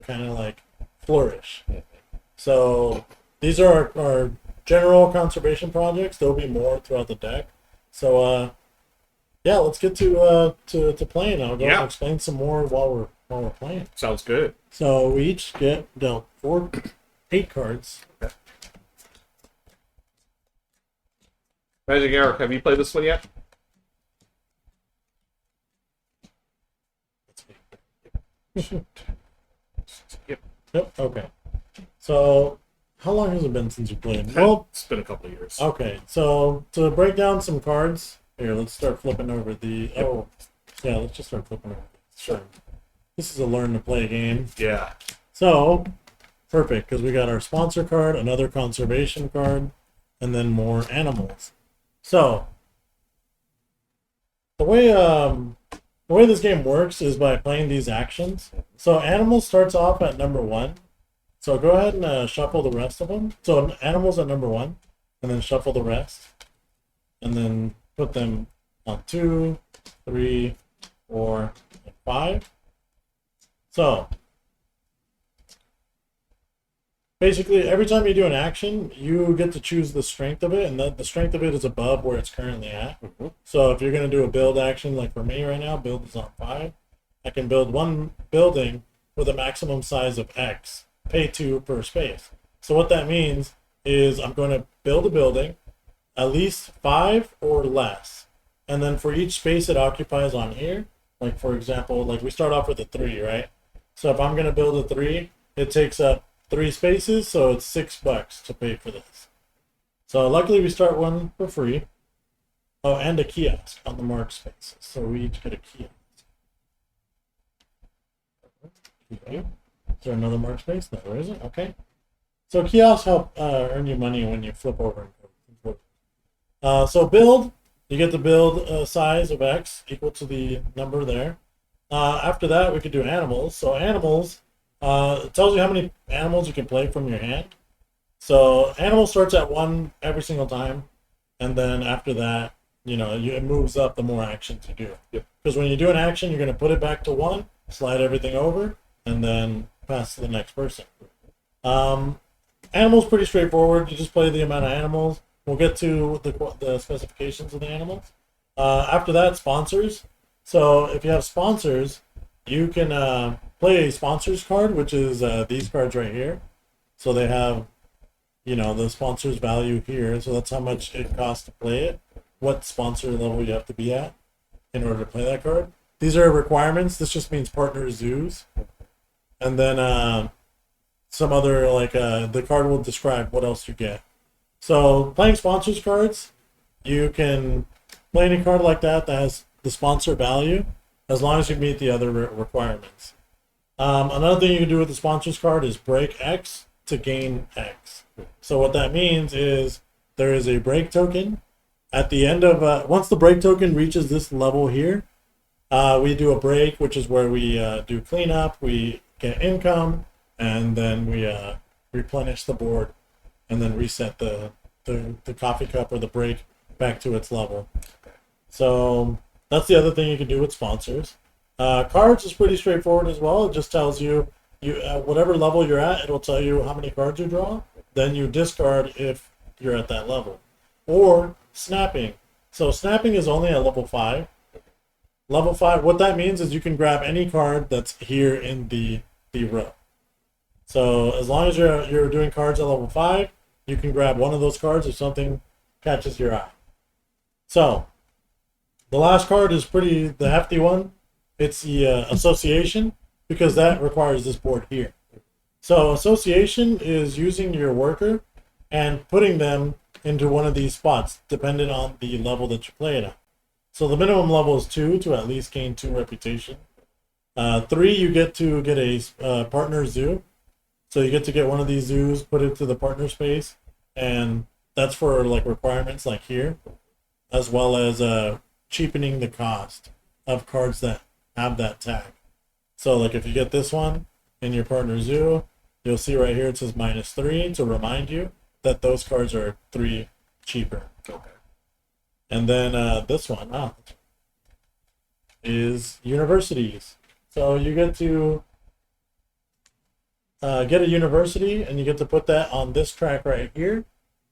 kind of like flourish. So these are our general conservation projects. There'll be more throughout the deck. So yeah, let's get to playing. I'll go and explain some more while we're playing. Sounds good. So we each get dealt 8 cards. Okay. Magic Eric, have you played this one yet? Yep. Okay. So, how long has it been since you played? Well, it's been a couple of years. Okay. So to break down some cards, here, let's start flipping over the. Oh, yeah. Let's just start flipping over. Sure. This is a learn to play game. Yeah. So, perfect, because we got our sponsor card, another conservation card, and then more animals. So, the way this game works is by playing these actions. So animals starts off at number 1. So go ahead and shuffle the rest of them. So animals at number 1, and then shuffle the rest, and then put them on 2, 3, 4, and 5. So basically, every time you do an action, you get to choose the strength of it, and the strength of it is above where it's currently at. So if you're going to do a build action, like for me right now, build is on 5. I can build one building with a maximum size of X, pay 2 per space. So what that means is I'm going to build a building, at least 5 or less. And then for each space it occupies on here, like for example, like we start off with a 3, right? So if I'm going to build a 3, it takes up 3 spaces, so it's $6 to pay for this. So luckily we start one for free. Oh, and a kiosk on the marked spaces. So we each get a kiosk. Okay. Is there another marked space? No, there isn't. Okay. So kiosks help earn you money when you flip over. So build, you get the build size of X equal to the number there. After that, we could do animals. So animals, it tells you how many animals you can play from your hand. So animal starts at 1 every single time, and then after that, it moves up the more actions you do. Because when you do an action, you're going to put it back to 1, slide everything over, and then pass to the next person. Animals pretty straightforward. You just play the amount of animals. We'll get to the specifications of the animals. After that, sponsors. So if you have sponsors, you can play a sponsors card, which is these cards right here. So they have, the sponsors value here. So that's how much it costs to play it, what sponsor level you have to be at in order to play that card. These are requirements. This just means partner zoos. And then some other, the card will describe what else you get. So playing sponsors cards, you can play any card like that has the sponsor value, as long as you meet the other requirements. Another thing you can do with the sponsors card is break X to gain X. So what that means is there is a break token. At the end of, once the break token reaches this level here, we do a break, which is where we do cleanup, we get income, and then we replenish the board, and then reset the coffee cup or the break back to its level. So that's the other thing you can do with sponsors. Cards is pretty straightforward as well. It just tells you whatever level you're at, it'll tell you how many cards you draw. Then you discard if you're at that level. Or snapping. So snapping is only at level 5. Level 5, what that means is you can grab any card that's here in the row. So as long as you're doing cards at level 5, you can grab one of those cards if something catches your eye. So the last card is the hefty one. It's the association, because that requires this board here. So association is using your worker and putting them into one of these spots, depending on the level that you play it at. So the minimum level is 2 to at least gain 2 reputation. 3, you get to get a partner zoo. So you get to get one of these zoos, put it to the partner space, and that's for requirements like here, as well as cheapening the cost of cards that have that tag. So if you get this one in your partner zoo, you'll see right here it says -3 to remind you that those cards are 3 cheaper. Okay. And then this one is universities. So you get to get a university, and you get to put that on this track right here,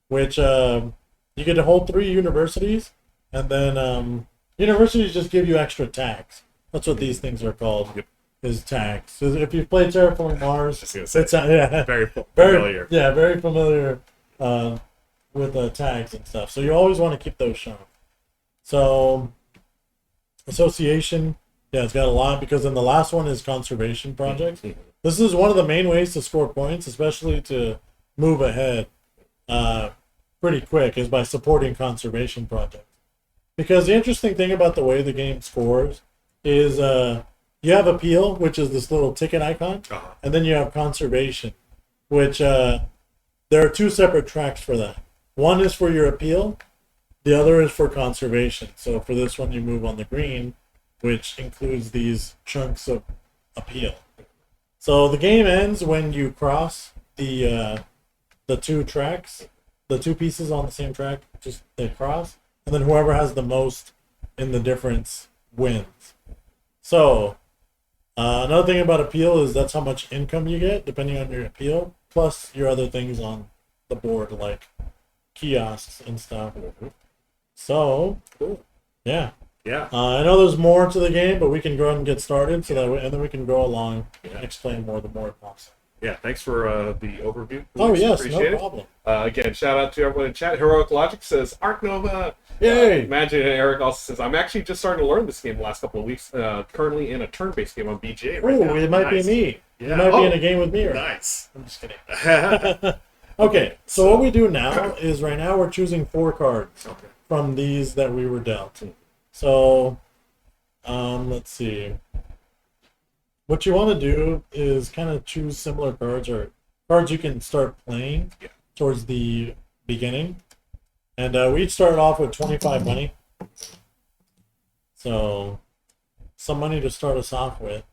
which you get to hold 3 universities, and then universities just give you extra tags. That's what these things are called. Yep. Is tags. So if you play Terraforming Mars, Just gonna say, it's yeah, very familiar. very familiar with tags and stuff. So you always want to keep those shown. So association, yeah, it's got a lot because then the last one is conservation projects. This is one of the main ways to score points, especially to move ahead pretty quick, is by supporting conservation projects. Because the interesting thing about the way the game scores is you have appeal, which is this little ticket icon, and then you have conservation, which there are 2 separate tracks for that. One is for your appeal, the other is for conservation. So for this one, you move on the green, which includes these chunks of appeal. So the game ends when you cross the 2 tracks, the 2 pieces on the same track, just they cross, and then whoever has the most in the difference wins. So another thing about appeal is that's how much income you get depending on your appeal, plus your other things on the board like kiosks and stuff. So Cool. yeah. Yeah. I know there's more to the game, but we can go ahead and get started so that and then we can go along and explain more the more possible. Yeah, thanks for the overview. Oh yes, Appreciate no it. problem. Again, shout out to everyone in chat. Heroic Logic says, Ark Nova. Yay! Imagine Eric also says, I'm actually just starting to learn this game the last couple of weeks. Currently in a turn-based game on BJ right now. Oh, it might Nice. be me. Yeah. You might be in a game with me. Right? Nice. I'm just kidding. Okay, so what we do now is right now we're choosing 4 cards Okay. from these that we were dealt. So, let's see. What you want to do is kind of choose similar cards or cards you can start playing towards the beginning. And we each started off with 25 money. So, some money to start us off with.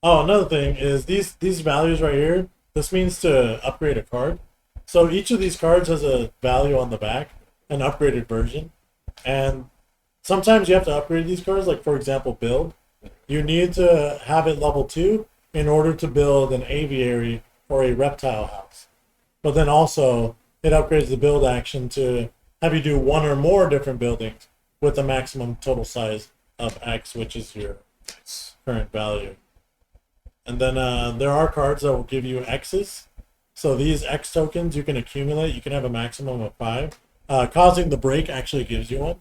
Oh, another thing is these values right here. This means to upgrade a card. So each of these cards has a value on the back, an upgraded version. And sometimes you have to upgrade these cards, like for example, build. You need to have it level 2 in order to build an aviary or a reptile house. But then also, it upgrades the build action to have you do 1 or more different buildings with a maximum total size of X, which is your current value. And then there are cards that will give you X's. So these X tokens you can accumulate. You can have a maximum of 5. Causing the break actually gives you one.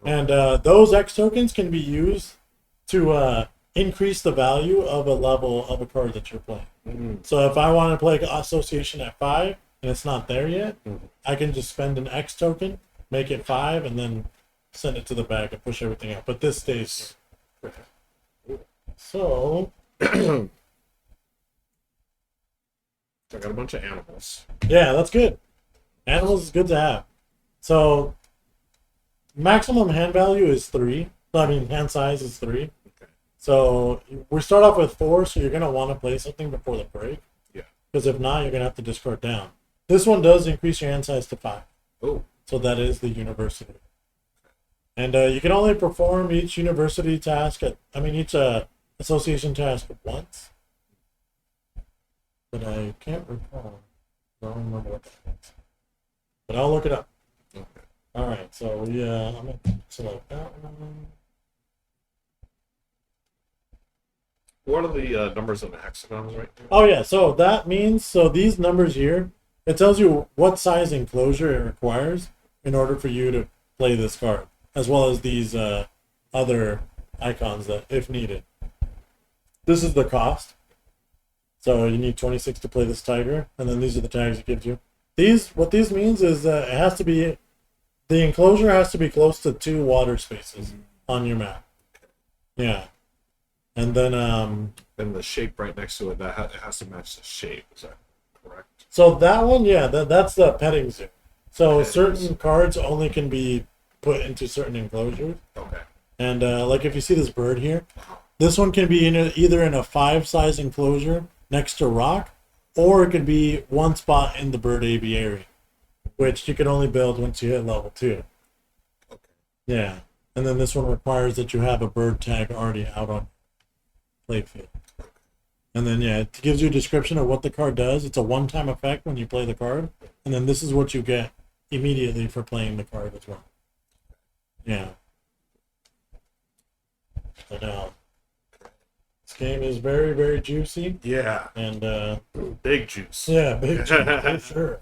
And those X tokens can be used to increase the value of a level of a card that you're playing. Mm-hmm. So if I want to play Association at 5 and it's not there yet, I can just spend an X token, make it 5, and then send it to the bag and push everything out. But this stays here. So I got a bunch of animals. yeah, that's good. Animals is good to have. So maximum hand value is 3. I mean, hand size is 3. Okay. So we start off with 4, so you're going to want to play something before the break. Yeah. Because if not, you're going to have to discard down. This one does increase your hand size to 5. Oh. So that is the university. And you can only perform each university task each association task once. But I can't recall. I don't remember what that is. But I'll look it up. Okay. Alright, so yeah, I'm going to select that one. What are the numbers on the hexagons right now? Oh yeah, so that means, so these numbers here, it tells you what size enclosure it requires in order for you to play this card, as well as these other icons that, if needed. This is the cost. So you need 26 to play this tiger, and then these are the tags it gives you. What these means is it has to be, the enclosure has to be close to 2 water spaces on your map. Yeah. And then And the shape right next to it, it has to match the shape. Is that correct? so that one, yeah, that's the petting zoo. So Petting certain zoo. cards only can be put into certain enclosures. Okay. And like if you see this bird here, this one can be either in a 5 size enclosure next to rock, or it could be one spot in the bird aviary, which you can only build once you hit level 2. Okay. Yeah. And then this one requires that you have a bird tag already out on playfield. And then, yeah, it gives you a description of what the card does. It's a one-time effect when you play the card. And then this is what you get immediately for playing the card as well. Yeah. I know. This game is very, very juicy. Yeah. And, Big juice. yeah, big juice, for sure.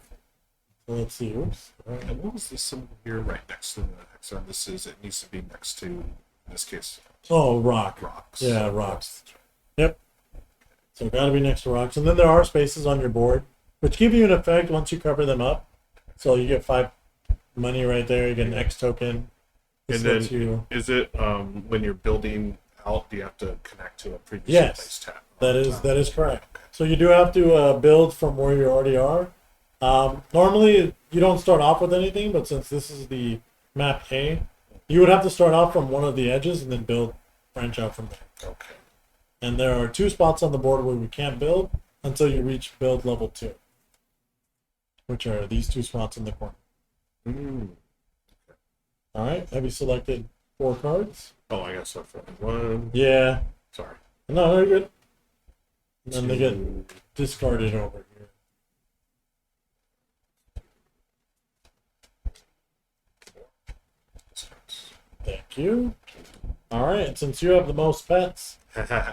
So let's see. Oops. All right. And what was this symbol here right next to the hexagon? This is, it needs to be next to, in this case, Oh, rock. rocks. Yeah, rocks. Yep. So got to be next to rocks. And then there are spaces on your board, which give you an effect once you cover them up. So you get 5 money right there. You get an X token. This And lets then, you. is it when you're building out, do you have to connect to a previously Yes, placed tab? that is correct. So you do have to build from where you already are. Normally, you don't start off with anything, but since this is the map A, you would have to start off from one of the edges and then branch out from there. Okay. And there are 2 spots on the board where we can't build until you reach build level 2, which are these 2 spots in the corner. Mm. All right, have you selected 4 cards? Oh, I guess so. For one. Yeah. Sorry. No, they're good. And then they get discarded over here. Thank you. All right, since you have the most pets,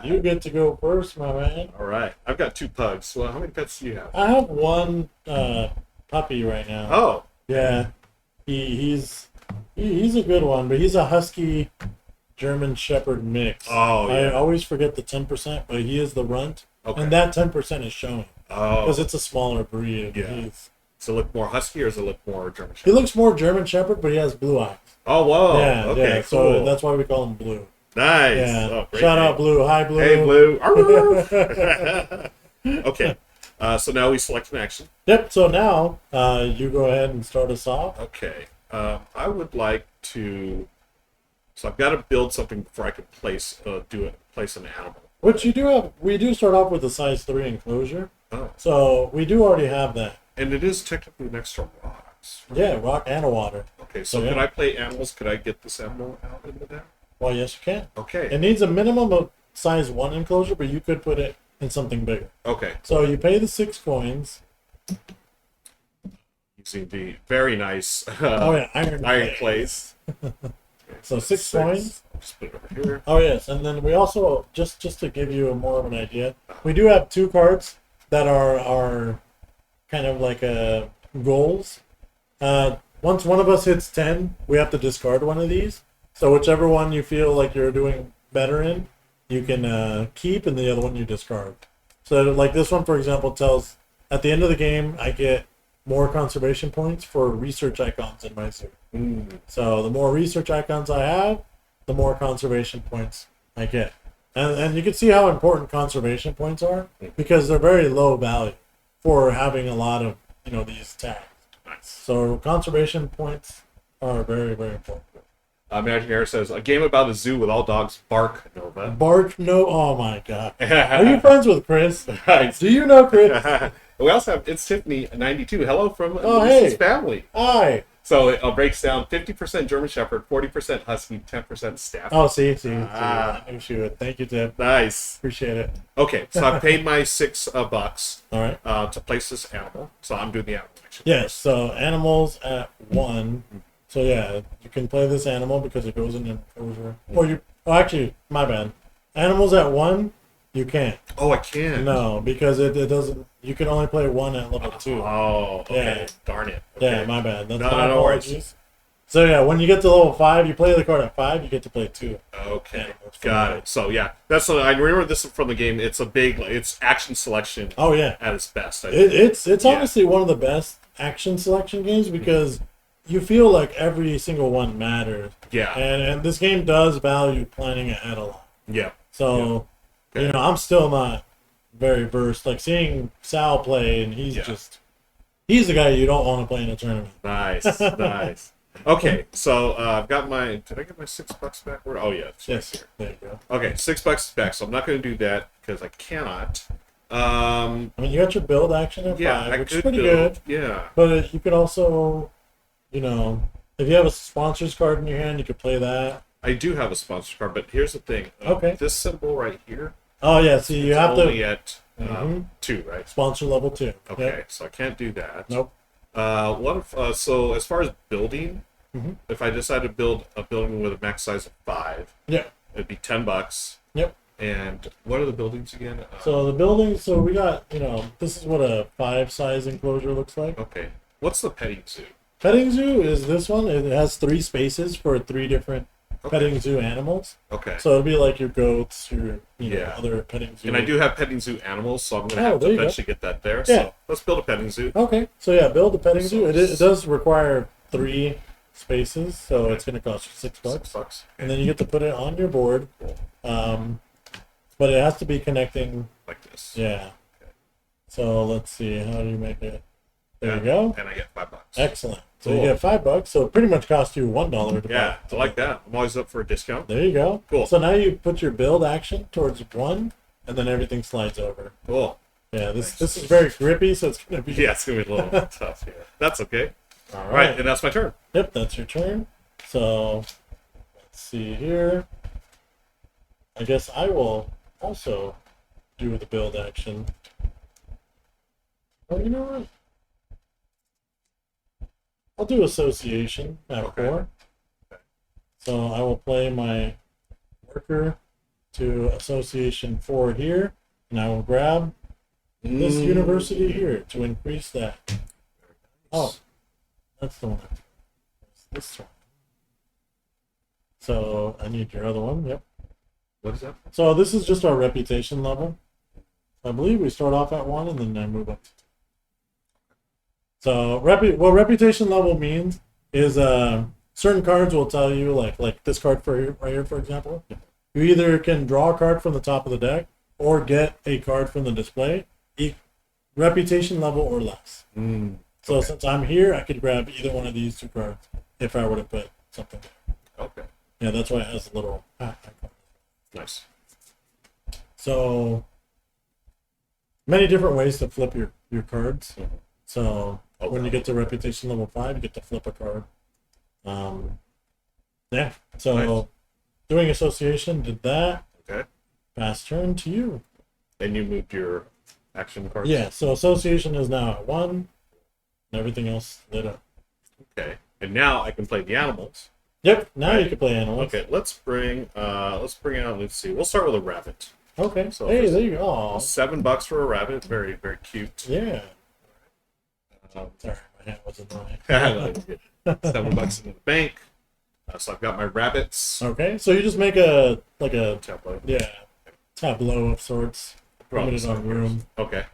you get to go first, my man. All right. I've got 2 pugs. Well, how many pets do you have? I have one puppy right now. Oh. Yeah, he's a good one, but he's a husky German Shepherd mix. Oh, I yeah. always forget the 10%, but he is the runt, Okay. and that 10% is showing Oh. because it's a smaller breed. Yeah. Does it look more husky or does it look more German he Shepherd? looks more German Shepherd, but he has blue eyes. Oh, whoa. yeah, Okay, yeah. cool. So that's why we call him Blue. Nice. Yeah. Oh, great Shout name. out Blue. Hi, Blue. Hey, Blue. Okay. So now we select an action. Yep. So now you go ahead and start us off. Okay. I would like to. So I've got to build something before I can place an animal. Which you do have. We do start off with a size 3 enclosure. Oh. So we do already have that. And it is technically next to rocks. Yeah, rock and a water. Okay, so Yeah. could I play animals? Could I get this animal out into that? Well, yes, you can. Okay. It needs a minimum of size 1 enclosure, but you could put it in something bigger. Okay. So you pay the 6 coins. Using the very nice Oh yeah, iron plates. So 6 coins. Just put it over here. Oh yes, and then we also just to give you more of an idea, we do have 2 cards that are kind of like goals. Once one of us hits 10, we have to discard one of these. So whichever one you feel like you're doing better in, you can keep, and the other one you discard. So like this one, for example, tells at the end of the game I get more conservation points for research icons in my zoo. So the more research icons I have, the more conservation points I get. And you can see how important conservation points are because they're very low value for having a lot of these tags. Nice. So conservation points are very, very important. Imaginary says, a game about a zoo with all dogs bark, Nova. Bark no, oh my god. Are you friends with Chris? Nice. Do you know Chris? We also have It's Tiffany 92. Hello from hey. Lisa's family. Hi. So it breaks down 50% German Shepherd, 40% Husky, 10% Staff. Oh, see. Ah. I knew she would. Thank you, Tim. Nice. Appreciate it. Okay, so I paid my $6 All right. to place this animal. So I'm doing the animal action. Yes, so animals at 1. So yeah, you can play this animal because it goes in an enclosure. Actually, my bad. Animals at 1, you can't. Oh, I can. No, because it doesn't. You can only play 1 at level 2. Oh, okay. Yeah. Darn it. Okay. Yeah, my bad. That's No, my no worries. apologies. So yeah, when you get to level 5, you play the card at 5. You get to play 2. Okay, Animals. got it. So yeah, that's I remember this from the game. It's it's action selection Oh yeah, at its best. it's Yeah. honestly one of the best action selection games because you feel like every single one matters. Yeah, And this game does value planning ahead a lot. yeah. So, Okay. I'm still not very versed. Like seeing Sal play, and he's the guy you don't want to play in a tournament. Nice, nice. Okay, so I've got my. Did I get my $6 back? Oh yeah. it's right Yes, here. there you go. Okay, $6 is back. So I'm not going to do that because I cannot. I mean, you got your build action at Yeah, 5, I which is could pretty build. good. Yeah. But you could also, if you have a sponsors card in your hand, you could play that. I do have a sponsor card, but here's the thing. Okay. This symbol right here. Oh yeah, see you have Only to at 2, right? sponsor level 2. Okay, Yep. so I can't do that. Nope. What if, so as far as building, Mhm. if I decide to build a building with a max size of 5, Yeah. it'd be $10. Yep. And what are the buildings again? So the building, so we got, this is what a 5 size enclosure looks like. Okay. What's the petting zoo? Petting zoo is this one. It has 3 spaces for 3 different Okay. petting zoo animals. Okay. So it'll be like your goats, your Yeah. other petting zoo. And I do have petting zoo animals, so I'm going to Oh, have there to you go. eventually get that there. Yeah. So let's build a petting zoo. Okay, so yeah, build a petting zoo. It does require 3 spaces, so it's going to cost you $6. $6. And then you get to put it on your board. But it has to be connecting. Like this. Yeah. Okay. So let's see. How do you make it? There you go. And I get $5. Excellent. So Cool. you get $5. So it pretty much costs you $1 to Yeah, buy. I like that. I'm always up for a discount. There you go. Cool. So now you put your build action towards 1, and then everything slides over. Cool. Yeah, this is very grippy, so it's gonna be. Yeah, it's going to be a little tough here. That's okay. All All right, and that's my turn. Yep, that's your turn. So let's see here. I guess I will also do the build action. Oh, you know what? I'll do association at Okay. 4. So I will play my worker to association 4 here, and I will grab this university here to increase that. Oh, that's the one. This one. So I need your other one. Yep. What is that? So this is just our reputation level. I believe we start off at 1 and then I move up to 2. So what reputation level means is certain cards will tell you like this card right here, for example. You either can draw a card from the top of the deck or get a card from the display, reputation level or less. So Okay. since I'm here, I could grab either one of these 2 cards if I were to put something there. Okay. Yeah, that's why it has a little icon. Nice. So many different ways to flip your cards. Mhm. So Okay. when you get to reputation level 5, you get to flip a card. Yeah. So Nice. doing association did that. Okay. Pass turn to you. And you moved your action cards? Yeah. So association is now at 1, and everything else lit up. Okay. And now I can play the animals. Yep. Now you Right. can play animals. Okay, let's bring out, let's see. We'll start with a rabbit. Okay. So Hey, there's- there you go. Aw. $7 for a rabbit. Very, very cute. Yeah. Um, Sorry, my hand wasn't right. $7 in the bank. So I've got my rabbits. Okay. So you just make a Template. tableau of sorts. Limited on room. Okay.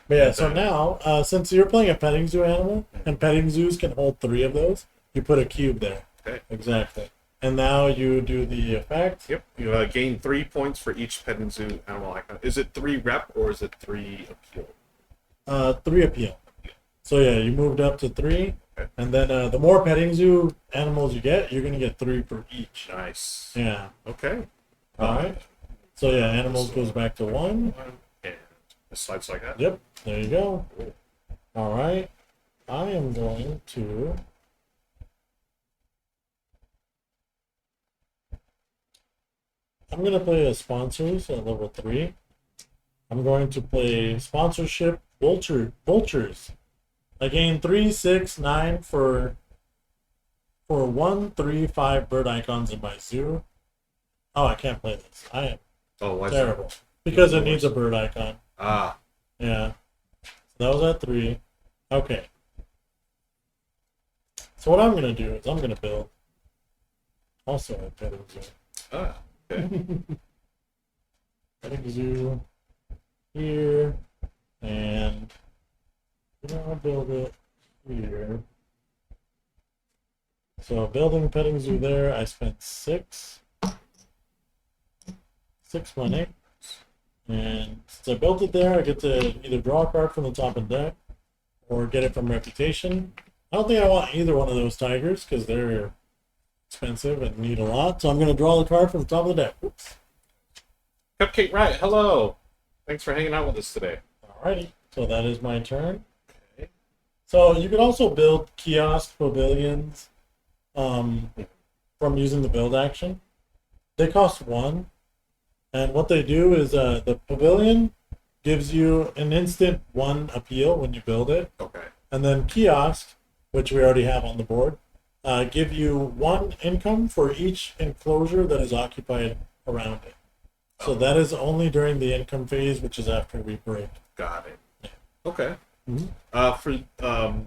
But yeah, so Okay. now, since you're playing a petting zoo animal, and petting zoos can hold 3 of those, you put a cube there. Okay. Exactly. And now you do the effect. Yep. You gain 3 points for each petting zoo animal icon. Is it 3 rep or is it 3 appeal? 3 appeal. So yeah, you moved up to 3, Okay. and then the more petting zoo animals you get, you're gonna get 3 for each. Nice. Yeah. Okay. All right. So yeah, animals goes back to 1. And it slides like that. Yep. There you go. Cool. All right. I am going to. I'm going to play a sponsors at level 3. I'm going to play sponsorship vultures. I gain 3, 6, 9 for 1, 3, 5 bird icons in my zoo. Oh, I can't play this. I am Oh, why is terrible because it needs a bird icon. Ah. Yeah. So that was at 3. Okay. So what I'm going to do is I'm going to build also a petting zoo. Ah. Okay. Petting zoo here, and I'll build it here. So building petting zoo there, I spent 6 money. And since I built it there, I get to either draw a card from the top of the deck or get it from reputation. I don't think I want either one of those tigers because they're expensive and need a lot. So I'm going to draw the card from the top of the deck. Oops. Cupcake Riot, hello. Thanks for hanging out with us today. Alrighty. So that is my turn. Okay. So you could also build kiosk pavilions from using the build action. They cost 1. And what they do is the pavilion gives you an instant one appeal when you build it, Okay. and then kiosk, which we already have on the board, give you one income for each enclosure that is occupied around it. So that is only during the income phase, which is after we break. Got it. Okay. Mhm. For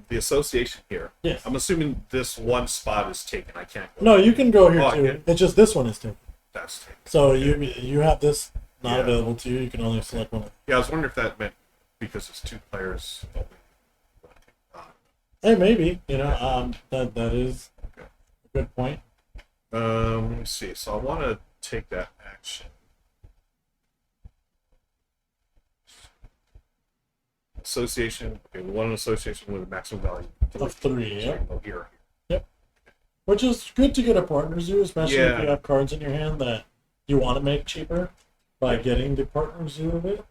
the association here, Yes. I'm assuming this one spot is taken. I can't go. No, you can go here Oh, I too. can? It's just this one is taken. That's taken. So you have this not Yeah. available to you. You can only select one. Yeah, I was wondering if that meant because it's 2 players. Hey, maybe that is Okay. a good point. Let me see. So I want to take that action. Association. Okay, we want an association with a maximum value Of 3, So yeah. I can go here. Which is good to get a partner zoo, especially if Yeah. you have cards in your hand that you want to make cheaper by getting the partner zoo of it.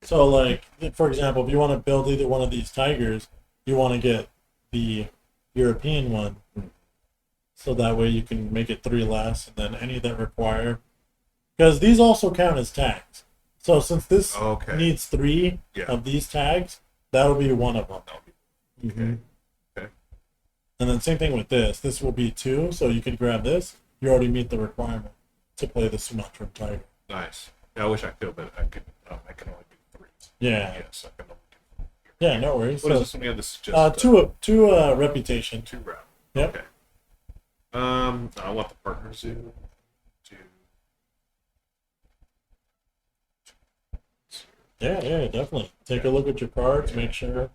So, like, for example, if you want to build either one of these tigers, you want to get the European one. So that way you can make it 3 less, and then any that require. Because these also count as tags. So, since this Okay. needs 3 Yeah. of these tags, that'll be one of them. Okay. Okay. And then same thing with this. This will be 2, so you can grab this. You already meet the requirement to play the Sumatran tiger. Nice. Yeah, I wish I could, but I could. I can only do 3. Yeah. Yes, I can only do. Yeah, no worries. What is So, this one again? This is just two reputation. 2 round. Yep. Okay. I want the partner zoo to. Yeah, definitely. Take a look at your cards, make sure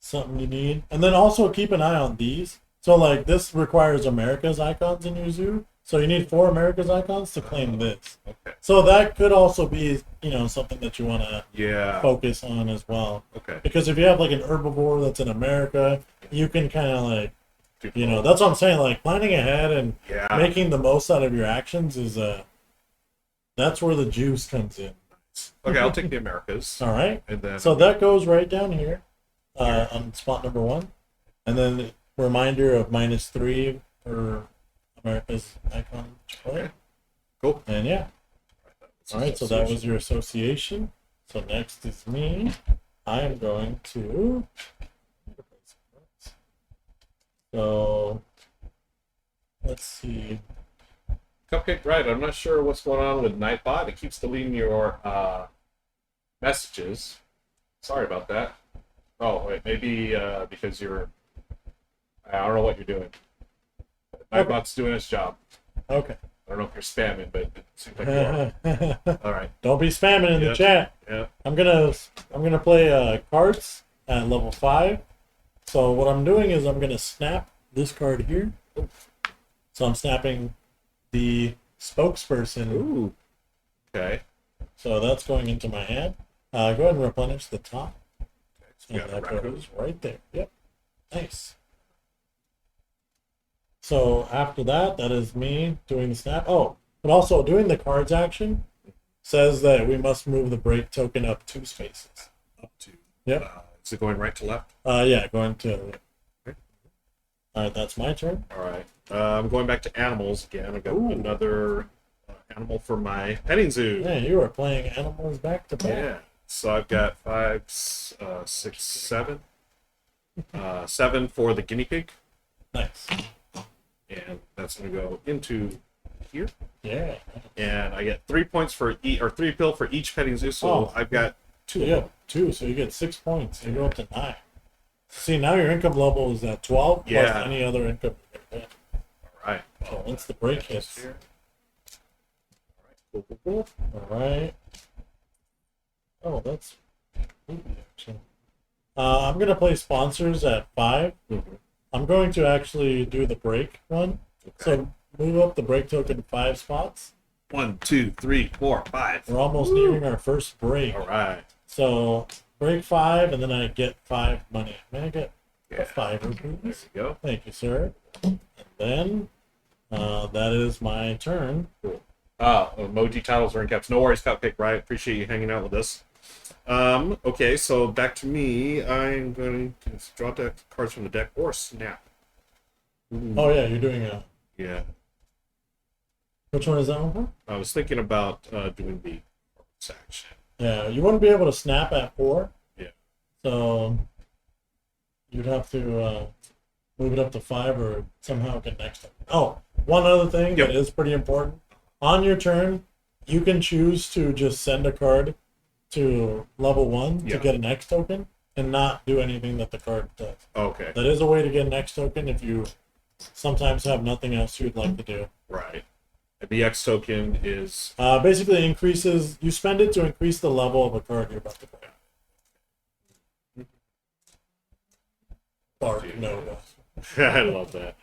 something you need. And then also keep an eye on these. So like this requires America's icons in your zoo. So you need 4 America's icons to claim this. Okay. So that could also be, something that you want to Yeah. focus on as well. Okay. Because if you have like an herbivore that's in America, you can kind of like, Do that's what I'm saying. Like planning ahead and Yeah. making the most out of your actions is that's where the juice comes in. Okay, I'll take the Americas. All right. And then. So that goes right down here on spot number 1. And then reminder of -3 for America's icon to play. Okay. Cool. And yeah. All right, so that was your association. So next is me. I am going to. So let's see. Cupcake, right? I'm not sure what's going on with Nightbot. It keeps deleting your messages. Sorry about that. Oh, wait, maybe because you're. I don't know what you're doing. Nightbot's doing its job. Okay. I don't know if you're spamming, but it seems like you are. All right. Don't be spamming in the Yep. chat. Yeah. I'm gonna play cards at level 5. So what I'm doing is I'm gonna snap this card here. So I'm snapping the spokesperson. Ooh. Okay. So that's going into my hand. Go ahead and replenish the top. So we And got a that raccoon. goes right there. Yep. Nice. So after that, that is me doing the snap. Oh, but also doing the cards action says that we must move the break token up 2 spaces. Up to. Yep. Is it going right to left? Yeah, going to. Okay. All right, that's my turn. All right. I'm going back to animals again. I got Ooh. another animal for my petting zoo. Yeah, you are playing animals back to back. Yeah. So I've got 5, 6, 7. 7 for the guinea pig, Nice. and that's going to go into here. Yeah. And I get 3 points for 3 pill for each petting zoo. So Oh. I've got So 2. you got 2, so you get 6 points. You go up to 9. See, now your income level is at 12 plus Yeah. any other income you can get. All right. So once the break hits. Here. All right. Cool, cool, cool. All right. Oh, that's. Action. I'm gonna play sponsors at 5. Mhm. I'm going to actually do the break one. Okay. So move up the break token 5 spots. 1, 2, 3, 4, 5. We're almost nearing our first break. All right. So break 5, and then I get 5 money. May I get Yeah. a 5 There rupees? we go. Thank you, sir. And then that is my turn. Cool. Emoji titles are in caps. No worries, Cupcake, right? Appreciate you hanging out with us. Okay, so back to me. I'm going to draw deck cards from the deck or snap. Oh yeah, you're doing a. Yeah. Which one is that one for? I was thinking about doing the action. Yeah, you wouldn't be able to snap at 4. Yeah. So you'd have to move it up to 5 or somehow get next. Oh, one other thing Yep. that is pretty important. On your turn, you can choose to just send a card to level 1 Yeah. to get an X token and not do anything that the card does. Okay. That is a way to get an X token if you sometimes have nothing else you'd like to do. Right. And the X token is Basically increases, you spend it to increase the level of a card you're about to play. Ark Nova. I love that.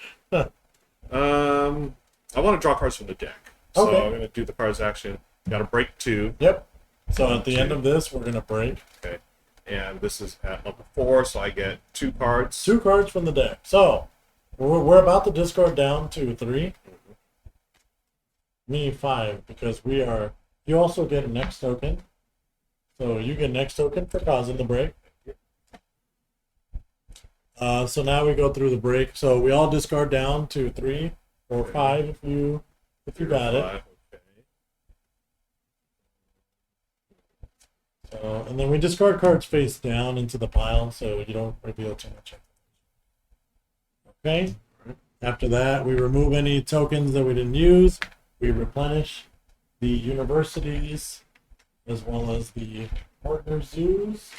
I want to draw cards from the deck. So Okay. I'm going to do the cards action. Got to break 2. Yep. So at the end of this, we're going to break Okay. And this is at level 4, so I get 2 cards. 2 cards from the deck. So we're about to discard down to 3. Me 5, because we are. You also get an X token. So you get an X token for causing the break. So now we go through the break. So we all discard down to 3 or 5 if you got it. 5, okay. So, and then we discard cards face down into the pile, so you don't reveal too much. Okay. After that, we remove any tokens that we didn't use. We replenish the universities as well as the partner zoos.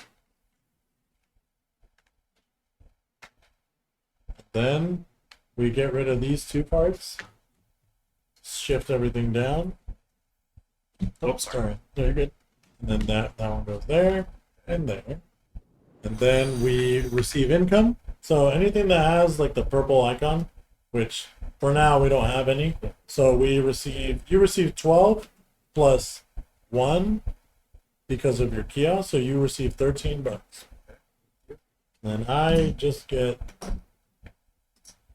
Then we get rid of these 2 cards. Shift everything down. Oops, sorry. No, you're good. And then that one goes there and there. And then we receive income. So anything that has like the purple icon, which for now we don't have any. So you receive 12 plus 1 because of your kiosk. So you receive $13. And I just get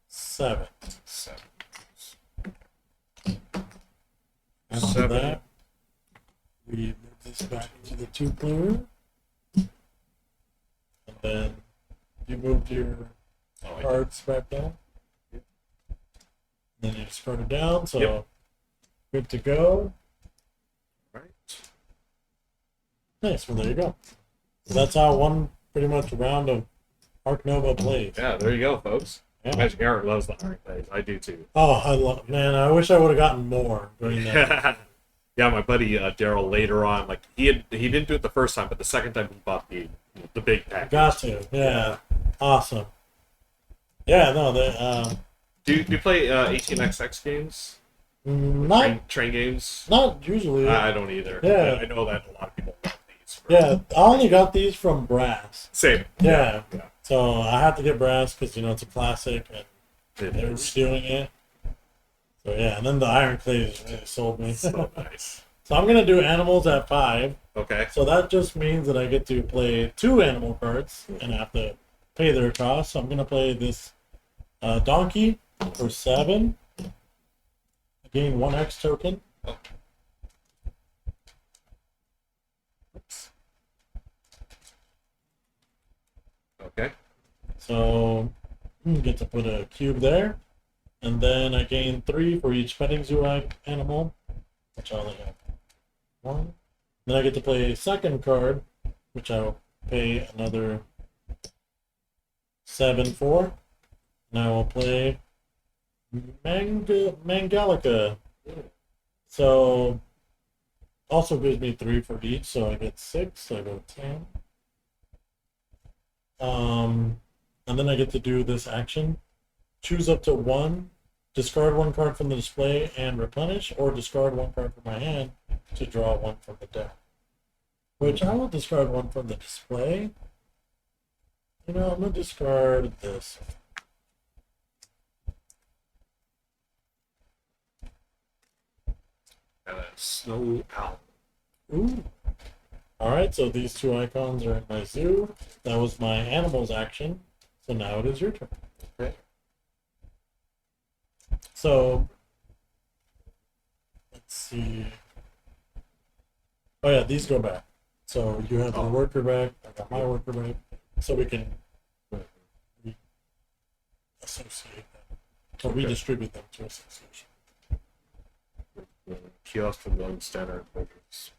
7. 7. After 7. that, we move this back into the 2 player. And then you moved your cards back down. Then you discard it down, so Yep. good to go. Right. Nice, well there you go. So that's how one pretty much round of Ark Nova plays. Yeah, there you go, folks. Yeah. Magic Eric loves the Ark plays. I do too. Oh, I wish I would have gotten more during that. Yeah, my buddy Daryl later on, like he didn't do it the first time, but the second time he bought the big pack. Got to, yeah. Awesome. Yeah, no, they Do you play 18xx games? not Train games? not usually. I don't either. Yeah. I know that a lot of people love these. Yeah, I only got these from Brass. Same. Yeah. Yeah. So I had to get Brass because it's a classic and It they're is redoing it. So yeah, and then the Iron Clays really sold me. so nice. So I'm gonna do animals at 5. Okay. So that just means that I get to play 2 animal cards and I have to pay their cost. So I'm gonna play this donkey for 7. I gain 1 X token. Oops. Okay. So get to put a cube there. And then I gain 3 for each petting zoo animal, which I only have 1. Then I get to play a second card, which I'll pay another 7 for. And I will play Mangalica. So also gives me 3 for each, so I get 6, so I go 10. And then I get to do this action. Choose up to 1, discard 1 card from the display and replenish, or discard 1 card from my hand to draw 1 from the deck. Which I will discard 1 from the display. I'm gonna discard this. And then Snow Owl. Ooh. Alright, so these 2 icons are in my zoo. That was my animals action. So now it is your turn. Okay. So let's see. Oh yeah, these go back. So you have your worker back, I got my worker back. So we can associate them. Or Okay. redistribute them to association. Kiosk for million standard workers.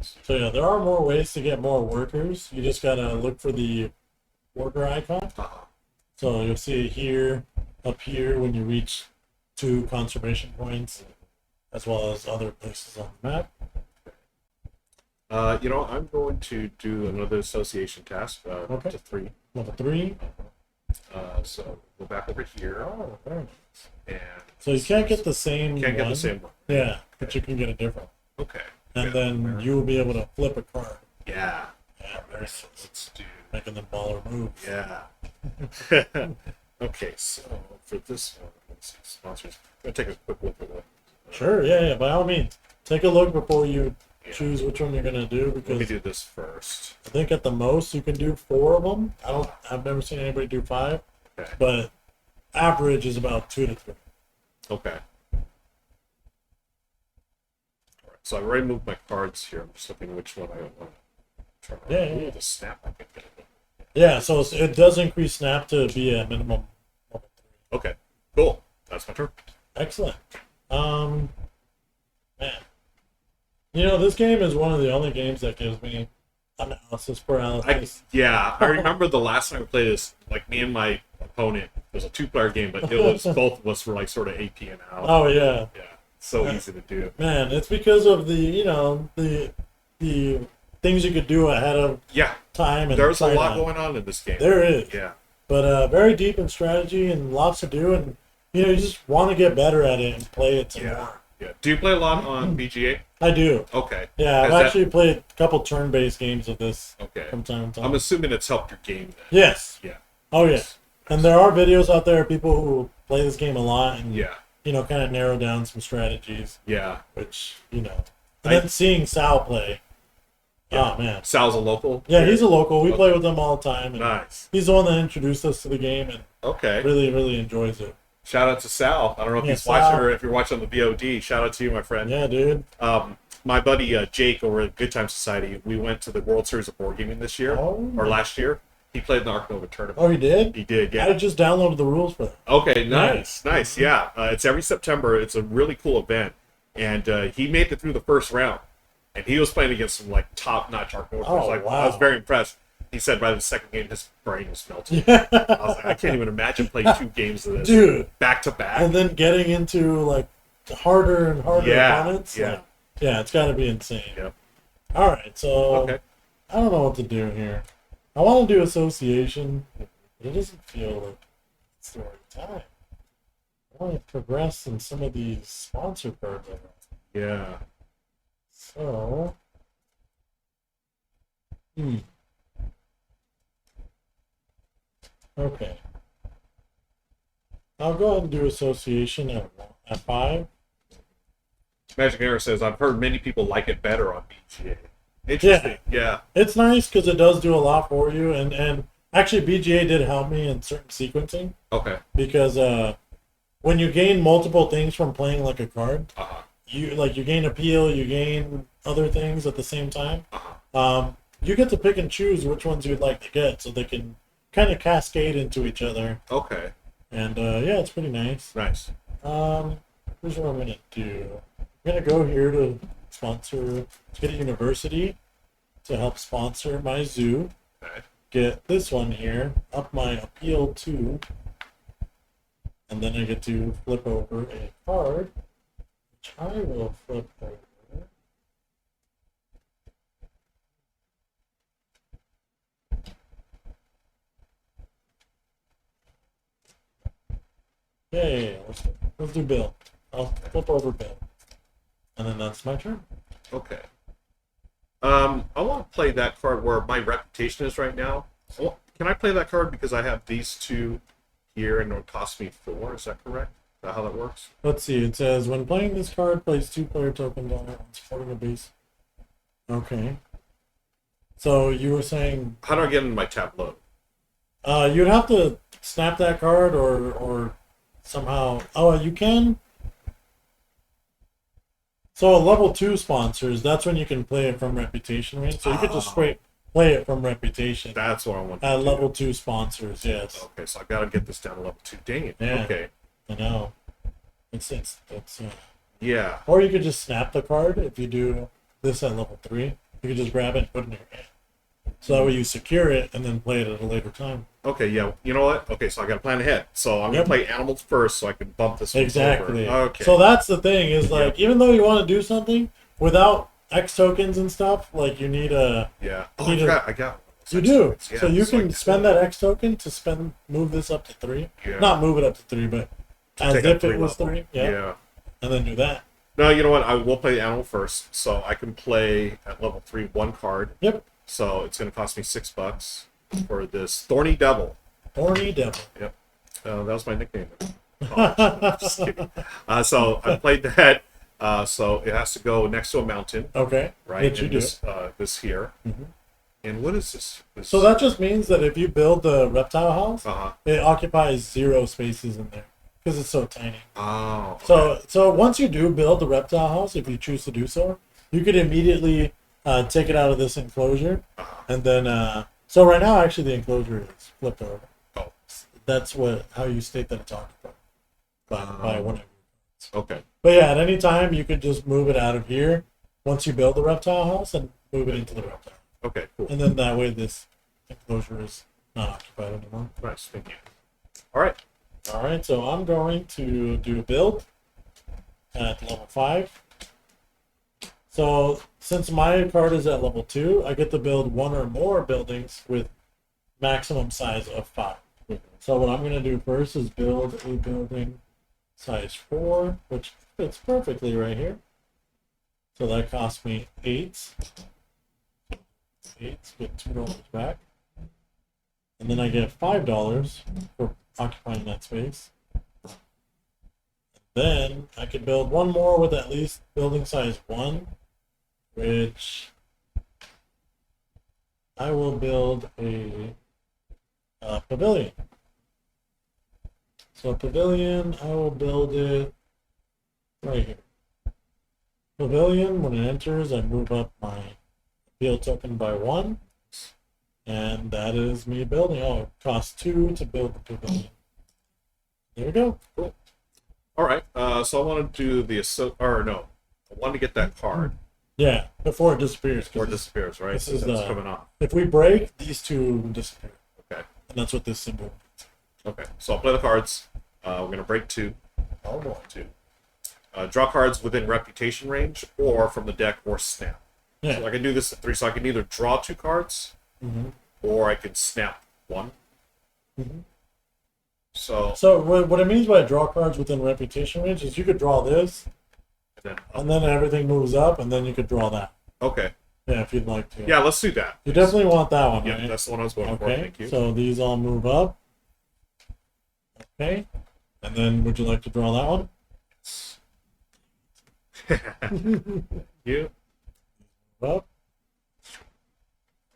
So yeah, there are more ways to get more workers. You just gotta look for the worker icon. So you'll see it here, up here when you reach 2 conservation points, as well as other places on the map. I'm going to do another association task. Okay. To 3. Level 3. So go back over here. Oh, very nice. And So you can't get the same can't get one. the same one. Yeah, but you can get a different one. Okay. And Yeah. then you will be able to flip a card. Yeah. Yeah, very nice. Let's do. Making them baller moves. Yeah. Okay, so for this one, let's see, sponsors. I'm gonna take a quick look at what. Sure, yeah, by all means. Take a look before you Yeah. choose which one you're gonna do, Let me because do this first. I think at the most you can do 4 of them. I've never seen anybody do 5, Okay. but average is about 2 to 3. Okay. All right. So I already moved my cards here. I'm just looking which one I want to try. Yeah, Ooh, yeah. the snap I can get. Yeah, so it does increase snap to be a minimum level 3. Okay. Cool. That's my turn. Excellent. Man. This game is one of the only games that gives me analysis paralysis. I remember the last time we played this, like me and my opponent, it was a 2-player game, but it was both of us were like sort of AP and out. Oh, yeah. Yeah. So easy to do. Man, it's because of the things you could do ahead of Yeah. time. And There's a lot time. going on in this game. There is. Yeah. But very deep in strategy and lots to do. And, you just want to get better at it and play it some Yeah. more. Yeah. Do you play a lot on BGA? I do. Okay. Yeah, I've Has that- actually played a couple turn-based games of this Okay. from time to time. I'm assuming it's helped your game then. Yes. Yeah. Oh, yeah. And there are videos out there of people who play this game a lot and, Yeah. kind of narrow down some strategies, Yeah. which, And then seeing Sal play. Yeah. Oh, man. Sal's a local? Yeah, he's a local. We Okay. play with him all the time. And Nice. he's the one that introduced us to the game and Okay. really, really enjoys it. Shout out to Sal. I don't know if Yeah, he's watching Sal. or if you're watching on the VOD. Shout out to you, my friend. Yeah, dude. My buddy Jake over at Good Time Society, we went to the World Series of Board Gaming this year, Oh. or last year. He played in the Ark Nova tournament. Oh, he did? He did, I yeah. just downloaded the rules for that. Okay, nice, yeah. It's every September. It's a really cool event, and he made it through the first round, and he was playing against some like top-notch Ark Nova players. wow. I was very impressed. He said by the second game his brain was melting. Yeah. I was like, I can't even imagine playing 2 games of this, Dude. back to back. And then getting into, like, harder and harder Yeah, opponents. yeah. Like, yeah, it's got to be insane. Yep. All right, so Okay. I don't know what to do here. I want to do association, but it doesn't feel like it's the right time. I want to progress in some of these sponsor cards. Yeah. So, okay. I'll go ahead and do association at 5. Magic Error says, I've heard many people like it better on BGA. Interesting. Yeah. It's nice because it does do a lot for you, and actually BGA did help me in certain sequencing Okay. because when you gain multiple things from playing like a card, Uh-huh. you gain appeal, you gain other things at the same time. Uh-huh. You get to pick and choose which ones you'd like to get, so they can kind of cascade into each other, Okay. and yeah, it's pretty nice. Nice. Here's what I'm gonna do. I'm gonna go here to sponsor, to get a university to help sponsor my zoo. Okay. Get this one here, up my appeal 2, and then I get to flip over a card, which I will flip over. Okay, let's do Bill. I'll flip over Bill. And then that's my turn. Okay. I want to play that card where my reputation is right now. Can I play that card because I have these 2 here and it'll cost me 4? Is that correct? Is that how that works? Let's see, it says, when playing this card, place 2 player tokens on it when supporting a base. Okay. So you were saying... How do I get into my tableau? You'd have to snap that card or somehow... Oh, you can? So level 2 sponsors, that's when you can play it from reputation, right? So you could just straight play it from reputation. That's what I want to At do. level 2 sponsors, yes. Okay, so I've got to get this down to level 2. Dang it. Yeah. Okay. I know. It's Yeah. Or you could just snap the card if you do this at level 3. You could just grab it and put it in your hand. So that way you secure it and then play it at a later time. Okay, yeah. You know what? Okay, so I got to plan ahead. So I'm Yep. going to play animals first so I can bump this one Exactly. over. Okay. So that's the thing is like, even though you want to do something without X tokens and stuff, like you need a. yeah. Oh, You I got You do. Yeah, So you I can spend that X token to move this up to 3. Yeah. Not move it up to 3, but as take if up 3 it was level. 3. Yeah. And then do that. No, you know what? I will play the animal first, so I can play at level 3 1 card. Yep. So it's going to cost me $6 for this Thorny Devil. Thorny Devil. Yep. That was my nickname. Just kidding. So I played that. So it has to go next to a mountain, Okay. right? Which you And do. this here. Mhm. And what is this? So that just means that if you build the reptile house, Uh-huh. it occupies 0 spaces in there because it's so tiny. Oh. Okay. So once you do build the reptile house, if you choose to do so, you could immediately take it out of this enclosure, and then so right now actually the enclosure is flipped over. Oh. That's how you state that it's occupied by one of your. Okay. But yeah, at any time you could just move it out of here once you build the reptile house and move it into the reptile. Okay. Cool. And then that way this enclosure is not occupied anymore. Nice. Thank you. All right. All right, so I'm going to do a build at level 5. So since my card is at level 2, I get to build 1 or more buildings with maximum size of 5. So what I'm going to do first is build a building size 4, which fits perfectly right here. So that cost me 8. 8, get $2 back. And then I get $5 for occupying that space. Then I could build 1 more with at least building size 1, which I will build a pavilion. So pavilion, I will build it right here. Pavilion, when it enters, I move up my field token by 1. And that is me building. Oh, it costs 2 to build the pavilion. There we go. Cool. All right. So I want to do the I want to get that card Yeah, before it disappears. 'cause before it disappears, right? this is That's the- coming off. If we break, these 2 disappear. Okay. And that's what this symbol means. Okay. So I'll play the cards. We're gonna break 2. Oh boy. 2. Draw cards within reputation range, or from the deck, or snap. Yeah. So I can do this at 3. So I can either draw 2 cards, Mm-hmm. or I can snap 1. Mm-hmm. So So what it means by draw cards within reputation range is you could draw this, and then everything moves up, and then you could draw that. okay. Yeah, if you'd like to. Yeah, let's do that. You definitely want that one, Yeah, right? that's the one I was going for. Okay, Thank you. so these all move up. Okay, and then would you like to draw that one? You. Up.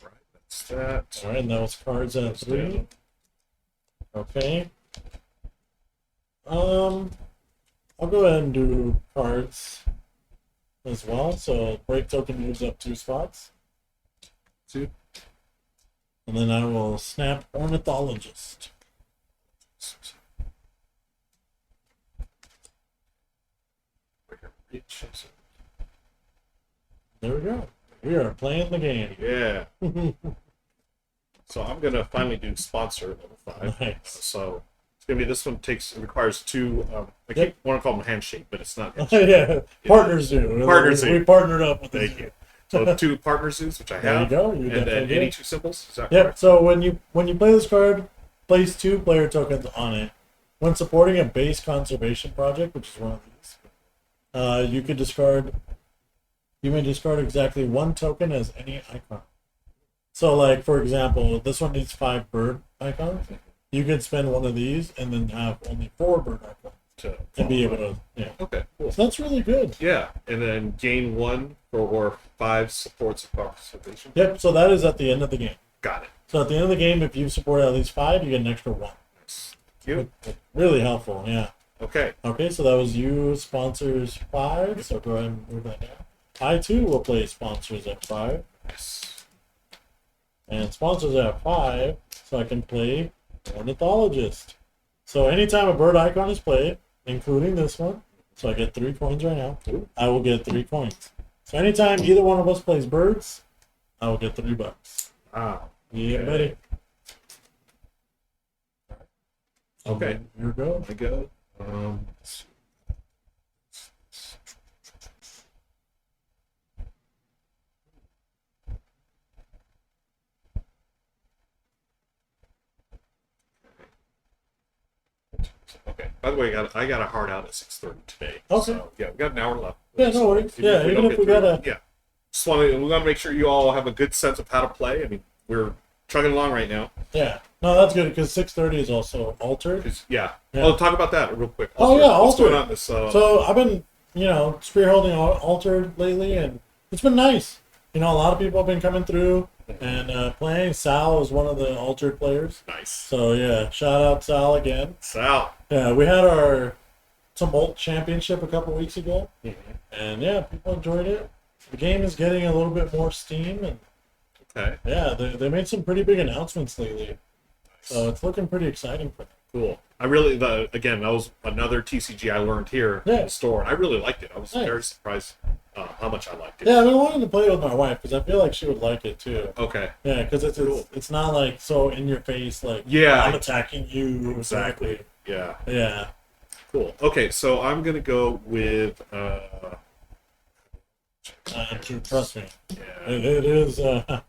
Right. That's that. All right, and that was cards at 3. Okay. I'll go ahead and do cards as well. So break token moves up 2 spots. 2. And then I will snap Ornithologist. There we go. We are playing the game. Yeah. So I'm gonna finally do sponsor level 5. Nice. So it's gonna be this one requires 2. I want to call them handshake, but it's not. Yeah, partners do. Partners we do. partnered up with Thank this. you. So 2 partner zoos, which I There you have. go. You And then definitely any do. 2 symbols. Is that Yep. correct? So when you play this card, place 2 player tokens on it. When supporting a base conservation project, which is one of these, you could discard. You may discard exactly 1 token as any icon. So, like for example, this one needs 5 bird icons. You could spend 1 of these and then have only 4 bird icons and be able to. Yeah. Okay. Cool. So that's really good. Yeah, and then gain 1 or 5 supports of conservation. Yep. So that is at the end of the game. Got it. So at the end of the game, if you support at least 5, you get an extra 1. Cute. Really helpful. Yeah. Okay. Okay, so that was you, sponsors 5, so go ahead and move that down. I too will play sponsors at 5, Yes. and sponsors at 5, so I can play Ornithologist. So anytime a bird icon is played, including this one, So I get 3 coins right now. Ooh. I will get 3 coins. So anytime either one of us plays birds, I will get $3. Ah. Yeah, Okay. buddy. Okay. Here we go. I go. Let's see. Okay. By the way, I got a hard out at 6:30 today. Okay. So, yeah, we got an hour left. Yeah, no worries. Yeah, even if we get gotta. through- yeah. Just want to make sure you all have a good sense of how to play. I mean, we're chugging along right now. Yeah. No, that's good because 6:30 is also altered. Yeah. Yeah. Oh, talk about that real quick. Oh, yeah, What's going Altered. on this? So I've been, spearholding altered lately, and it's been nice. A lot of people have been coming through and playing. Sal is one of the altered players. Nice. So yeah, shout out Sal again. Sal. Yeah, we had our Tumult Championship a couple weeks ago, Mm-hmm. and yeah, people enjoyed it. The game is getting a little bit more steam, and Okay. yeah, they made some pretty big announcements lately, so it's looking pretty exciting for them. Cool. Again, that was another TCG I learned here Yeah. in the store, and I really liked it. I was Nice. very surprised how much I liked it. Yeah, I've been wanting to play it with my wife because I feel like she would like it too. Okay. Yeah, because it's not like so in your face, like Yeah. I'm attacking you. Exactly. Yeah. Yeah. Cool. Okay, so I'm gonna go with Trust me, yeah. it is uh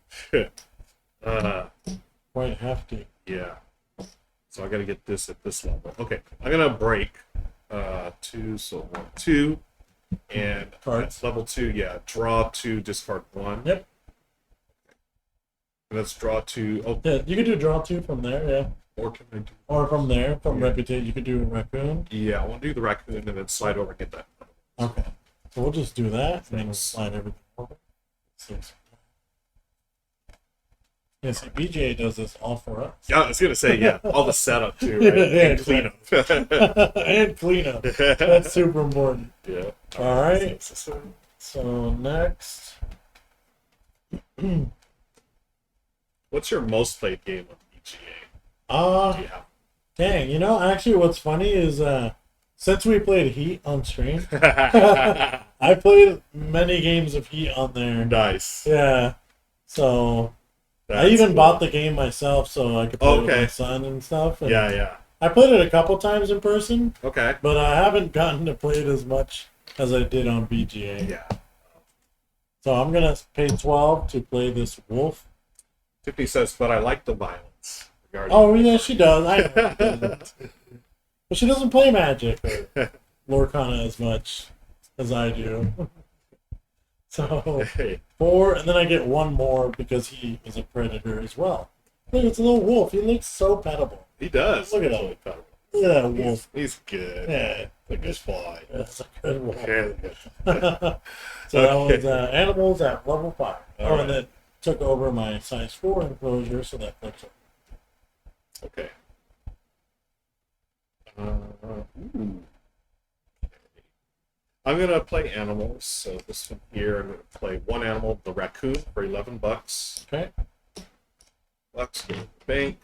quite hefty. yeah. So I gotta get this at this level. Okay, I'm gonna break 2, so 1, 2, and Cards. at level 2, yeah, draw 2, discard 1. Yep. And let's draw 2. Oh, Yeah, you could do draw 2 from there. Yeah, or can I do? or from there from Yeah. reputation you could do raccoon. Yeah, I want to do the raccoon and then slide over and get that. Okay, so we'll just do that and then we'll Thanks. slide everything over. Yeah, see, BJ does this all for us. Yeah, I was gonna say all the setup too, right? Yeah, And cleanup. And cleanup. That's super important. Yeah. All right. So next. What's your most played game on BGA? Yeah. Dang, actually what's funny is since we played Heat on stream, I played many games of Heat on there. Nice. Yeah. So I That's even cool. bought the game myself so I could play with Okay. my son and stuff. And Yeah. I played it a couple times in person, Okay. but I haven't gotten to play it as much as I did on BGA. Yeah. So I'm gonna pay 12 to play this wolf. Tiffany says, but I like the violence. Regarding Oh yeah, she does. I know. But she doesn't play Magic or Lorcana as much as I do. So Hey, 4, and then I get 1 more because he is a predator as well. Look, it's a little wolf. He looks so pettable. he does. Look at him. Look at that wolf. He's good. Yeah, Like this fly. that's a good wolf. Yeah. So that Okay. was animals at level 5. All right. And then took over my size 4 enclosure, so that flips over. Okay. Ooh. I'm gonna play animals. So this one here, I'm gonna play 1 animal, the raccoon, for $11. Okay. Bucks go to the bank.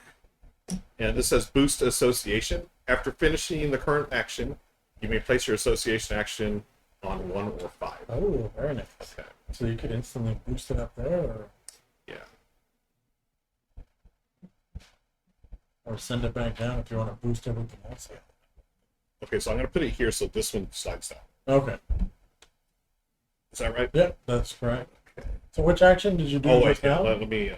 And this says boost association. After finishing the current action, you may place your association action on 1 or 5. Oh, very nice. Okay. So you could instantly boost it up there, Yeah. or send it back down if you want to boost everything else. Okay, so I'm gonna put it here so this one slides down. Okay. Is that right? Yep, that's correct. Okay. So which action did you do Oh just wait, now? let me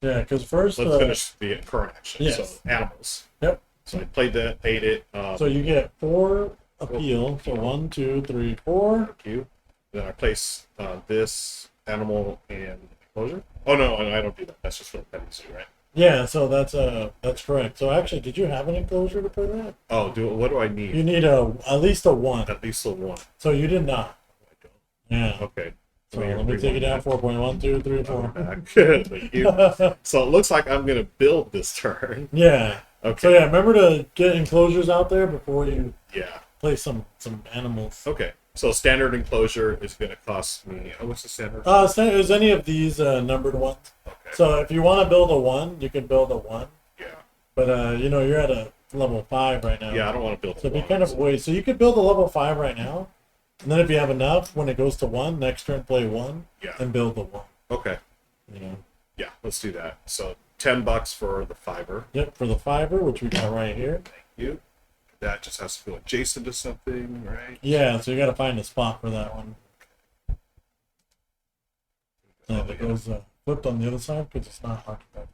Yeah, because first, let's finish the current action. Yes. So animals. Yep. So I played that, ate it. So you get 4 appeal. So 1, 2, 3, 4. Thank you. Then I place this animal in enclosure. Oh no, I don't do that. That's just for the petting zoo, right? Yeah, so that's correct. So actually, did you have an enclosure to put that? Oh, what do I need? You need at least a 1. At least a 1. So you did not. I don't. Yeah. Okay. So let me take it down. 4.1, 2, 3, 4. Thank you. So it looks like I'm gonna build this turn. Yeah. Okay. So yeah, remember to get enclosures out there before you Yeah. place some animals. Okay. So standard enclosure is gonna cost me. Oh, what's the standard? Is any of these numbered ones? Okay. So if you want to build a 1, you can build a 1. Yeah. But you're at a level 5 right now. Yeah, I don't want to build. So it'd be kind of waste. So you could build a level 5 right now, and then if you have enough, when it goes to 1, next turn play 1, Yeah. and build the 1. Okay. Yeah, let's do that. So $10 for the fiber. Yep, for the fiber, which we got right here. Thank you. That just has to go adjacent to something, right? Yeah, so you got to find a spot for that one. And it goes flipped on the other side because it's not occupied.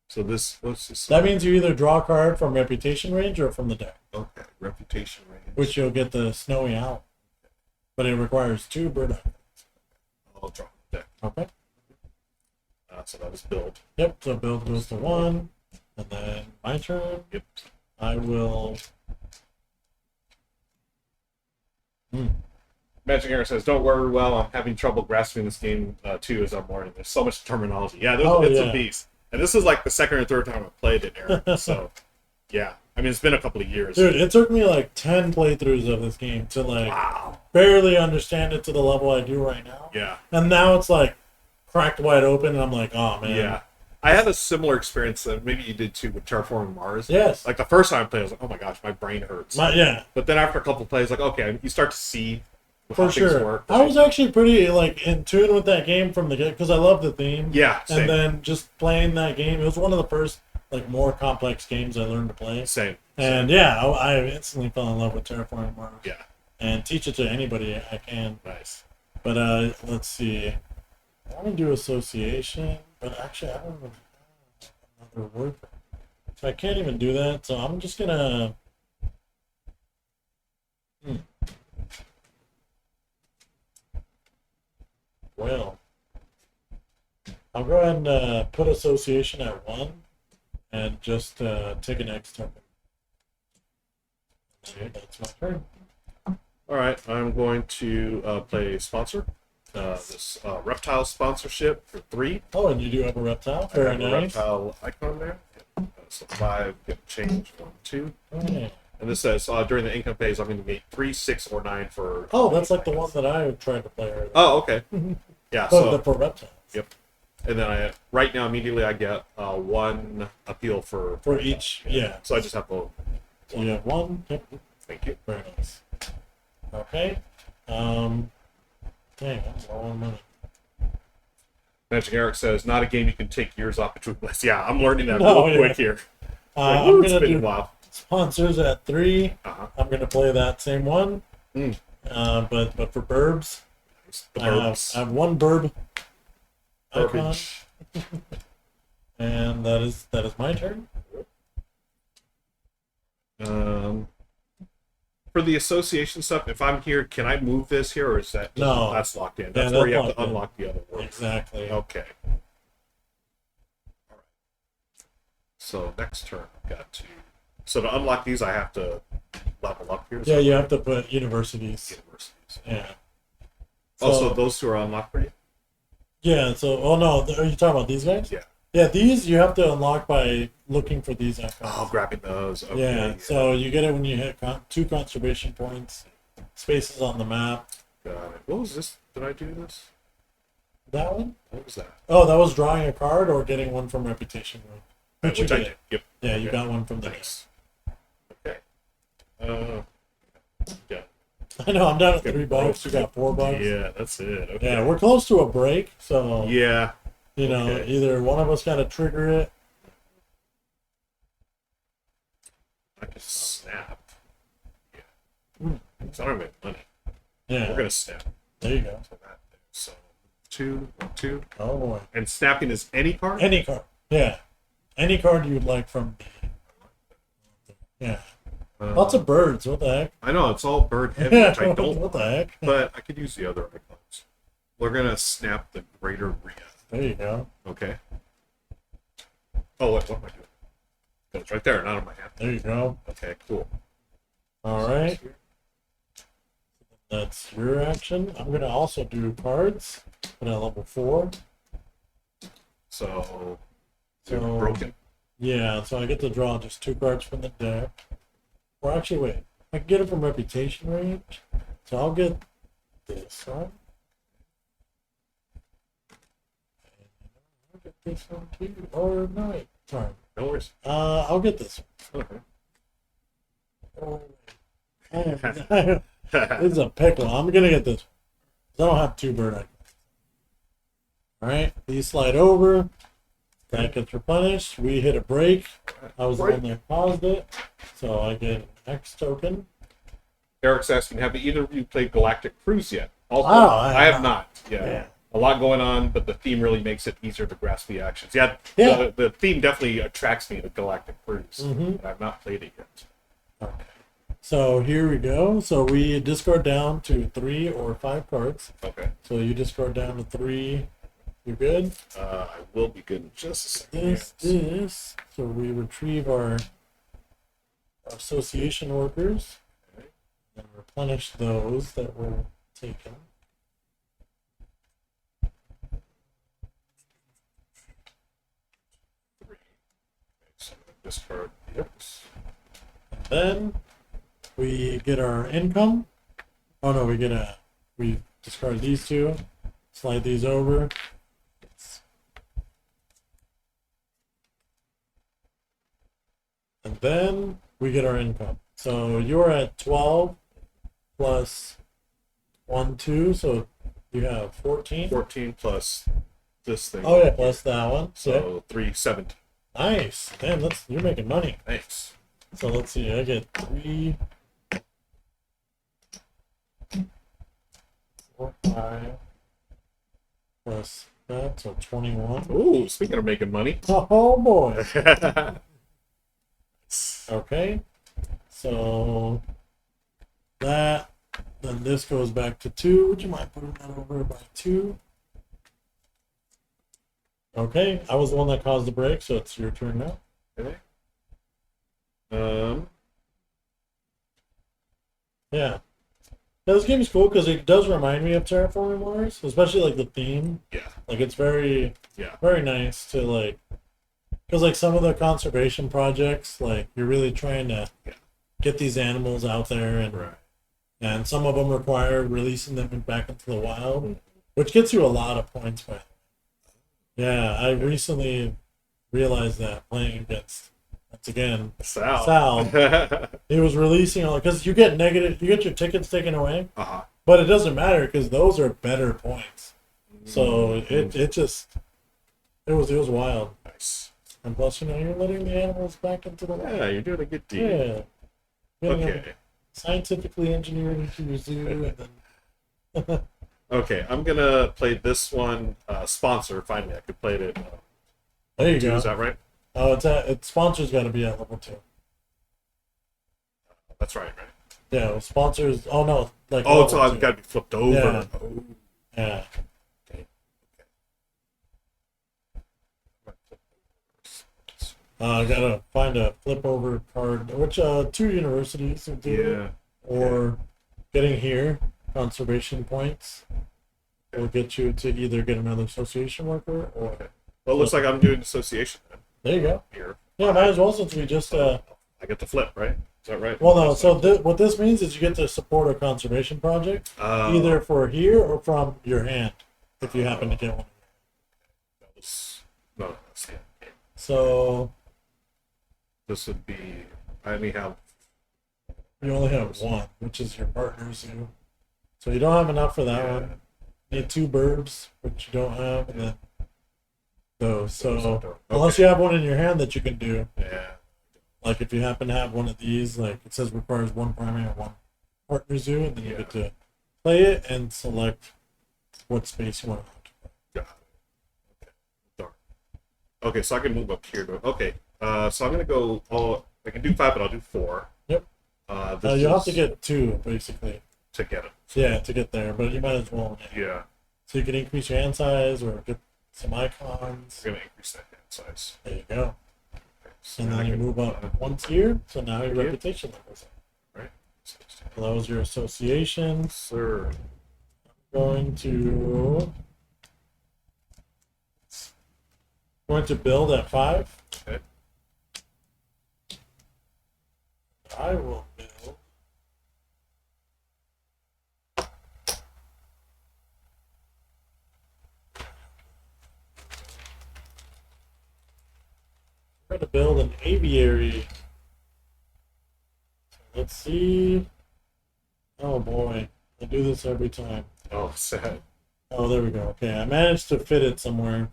So this, what's this? That means you either draw a card from reputation range or from the deck, Okay, reputation range. which you'll get the snowy owl. But it requires 2 bird eye. I'll draw the deck. Okay. So that was build. Yep, so build goes to 1, and then my turn. Yep. I will. Magic Air says, "Don't worry, well, I'm having trouble grasping this game too as I'm learning. There's so much terminology. Yeah, it's a beast. And this is like the second or third time I played it, Eric. So, yeah. I mean, it's been a couple of years. Dude, it took me like 10 playthroughs of this game to barely understand it to the level I do right now. Yeah. And now it's like cracked wide open, and I'm like, oh man. Yeah. I had a similar experience that maybe you did too with Terraforming Mars. Yes. Like the first time I played, I was like, oh my gosh, my brain hurts. Yeah. But then after a couple of plays, like, okay, you start to see For how things sure. work. I was actually pretty like in tune with that game from the get because I love the theme. Yeah, same. And then just playing that game, it was one of the first like more complex games I learned to play. Same. And yeah, I instantly fell in love with Terraforming Mars. Yeah. And teach it to anybody I can. Nice. But let's see. I want to do association, but actually I don't know another word. So I can't even do that. So I'm just gonna. Well, I'll go ahead and put association at 1, and just take an X token. Okay, that's my turn. All right, I'm going to play sponsor. This reptile sponsorship for 3. Oh, and you do have a reptile. I Very have a nice. reptile icon there. So 5 get change 1, 2. Okay. And this says during the income phase, I'm going to get 3, 6, or 9 for. Oh, that's like the one that I tried to play earlier. Oh, okay. Yeah. But for reptiles. Yep. And then right now immediately I get 1 appeal for each. Yeah. So I just have to. So you have 1. Yep. Thank you. Very nice. Okay. Dang, I'm low on money. Magic Eric says, "Not a game you can take years off between plays." Yeah, I'm learning that No, real quick here. I'm It's gonna been a do while. sponsors at 3. Uh-huh. I'm gonna play that same one. Mm. But for burbs, The I burbs. have 1 burb icon, Burbage. and that is my turn. For the association stuff, if I'm here, can I move this here, or is that No. that's locked in? Yeah, That's where you that's have to locked in. unlock the other words. Exactly. Okay. All right. So next turn, I've got to. So to unlock these, I have to level up here. Yeah, you have to put universities. Universities. Yeah. Also, So- those 2 are unlocked for you. Yeah. So, oh no, are you talking about these guys? Yeah. Yeah, these you have to unlock by looking for these icons. Oh, grabbing those. Okay. Yeah, so you get it when you hit 2 conservation points, spaces on the map. Got it. What was this? Did I do this? That one? What was that? Oh, that was drawing a card or getting one from reputation room. Which you I did. did. Yep. Yeah, you Okay. got one from the Nice. Okay. Yeah. I know, I'm down at Okay, $3. You got $4. Yeah, that's it. Okay. Yeah, we're close to a break, so Yeah. you know, okay. either one of us got to trigger it. I can snap. Yeah. Mm. So I don't make money. Yeah, We're gonna snap. there you go. So that there. So 2, 1, 2. Oh boy, And snapping is any card? any card. Yeah, any card you'd like from. Yeah, lots of birds. What the heck? I know, it's all bird heavy, which I don't What the want. heck? But I could use the other icons. We're gonna snap the greater Rhea. There you go. Okay. Oh, wait, what am I doing? Oh, it's right there, not on my hand. There you go. Okay, cool. All right. That's your action. I'm gonna also do cards, but at level 4. So, So- broken. Yeah, so I get to draw just 2 cards from the deck. Or actually, wait, I can get it from reputation range. So I'll get this one. And I'll get this one too. Or no, wait, sorry. No worries. I'll I'll get this Okay. one. This is a pickle. I'm gonna get this one. I don't have 2 bird eggs. Alright, these slide over. That gets replenished. We hit a break. I was the one that paused it. So I get an X token. Eric's asking, have either of you played Galactic Cruise yet? Also, Oh, I have not. Yeah. Yeah. A lot going on, but the theme really makes it easier to grasp the actions. Yeah, Yeah. The theme definitely attracts me to Galactic Cruise. Mhm. But I've not played it yet. Okay. So here we go. So we discard down to 3 or 5 cards. Okay. So you discard down to 3. You're good. I will be good in just a second. This. So we retrieve our association workers and replenish those that were taken. So discard the X. And then we get our income. Oh no, we discard these 2, slide these over. And then we get our income. So you're at 12 plus 1, 2, so you have 14. 14 plus this thing. Oh yeah, plus that one. So 370. Nice. Damn, you're making money. Thanks. So let's see, I get 3, 4, 5 plus that, so 21. Ooh, speaking of making money. Oh boy. Okay. So that, then this goes back to 2. Would you mind putting that over by 2? Okay, I was the one that caused the break, so it's your turn now. Okay. Yeah. Yeah, this game is cool because it does remind me of Terraforming Mars, especially like the theme. Yeah. Like it's very, Yeah. very nice to like, because like some of the conservation projects, like you're really trying to get these animals out there, and some of them require releasing them back into the wild, which gets you a lot of points. By yeah, I recently realized that playing against, once again, Sal. He was releasing all because you get your tickets taken away, but it doesn't matter because those are better points. So it was wild. Nice. And plus, you're letting the animals back into the wild. Yeah, you're doing a good deal. Yeah. Okay. Scientifically engineered into your zoo, and then. Okay, I'm gonna play this one. Sponsor. Finally, I could play it. There you 2, go. is that right? Oh, it's sponsor's got to be at level 2. That's right. Yeah, well, sponsors. Oh no, like. Oh, level so I've 2. got to be flipped over. Yeah. Oh. Yeah. Okay. I gotta find a flip over card, which 2 universities will do. Yeah. Or getting here, conservation points will get you to either get another association worker or. Okay. Well, it looks like I'm doing association then. There you go. Here. Yeah, might as well since we just. I get to flip, right? Is that right? Well, no. So what this means is you get to support a conservation project, either for here or from your hand, if you happen to get one. No, that's the end. So This would be. I only have. you only have 1, which is your partner zoo. So you don't have enough for that one. You need 2 burbs, which you don't have, and then those. So unless you have one in your hand that you can do. Yeah. Like if you happen to have one of these, like it says requires 1 primary and 1 partner zoo, and then you get to play it and select what space you want to Got it. Okay. Darn. Okay, so I can move up here. Okay. So I'm gonna go. I can do 5, but I'll do 4. Yep. You have to get 2 basically. To get it. Yeah, to get there, but you might as well. Yeah. So you can increase your hand size or get some icons. I'm gonna increase that hand size. There you go. So And I then you can- move up 1 tier, so now your reputation levels up. Right. So that was your association. Sir. Going to build at 5. Okay. I will build. try to build an aviary. Let's see. Oh boy, I do this every time. Oh, sad. Oh, there we go. Okay, I managed to fit it somewhere.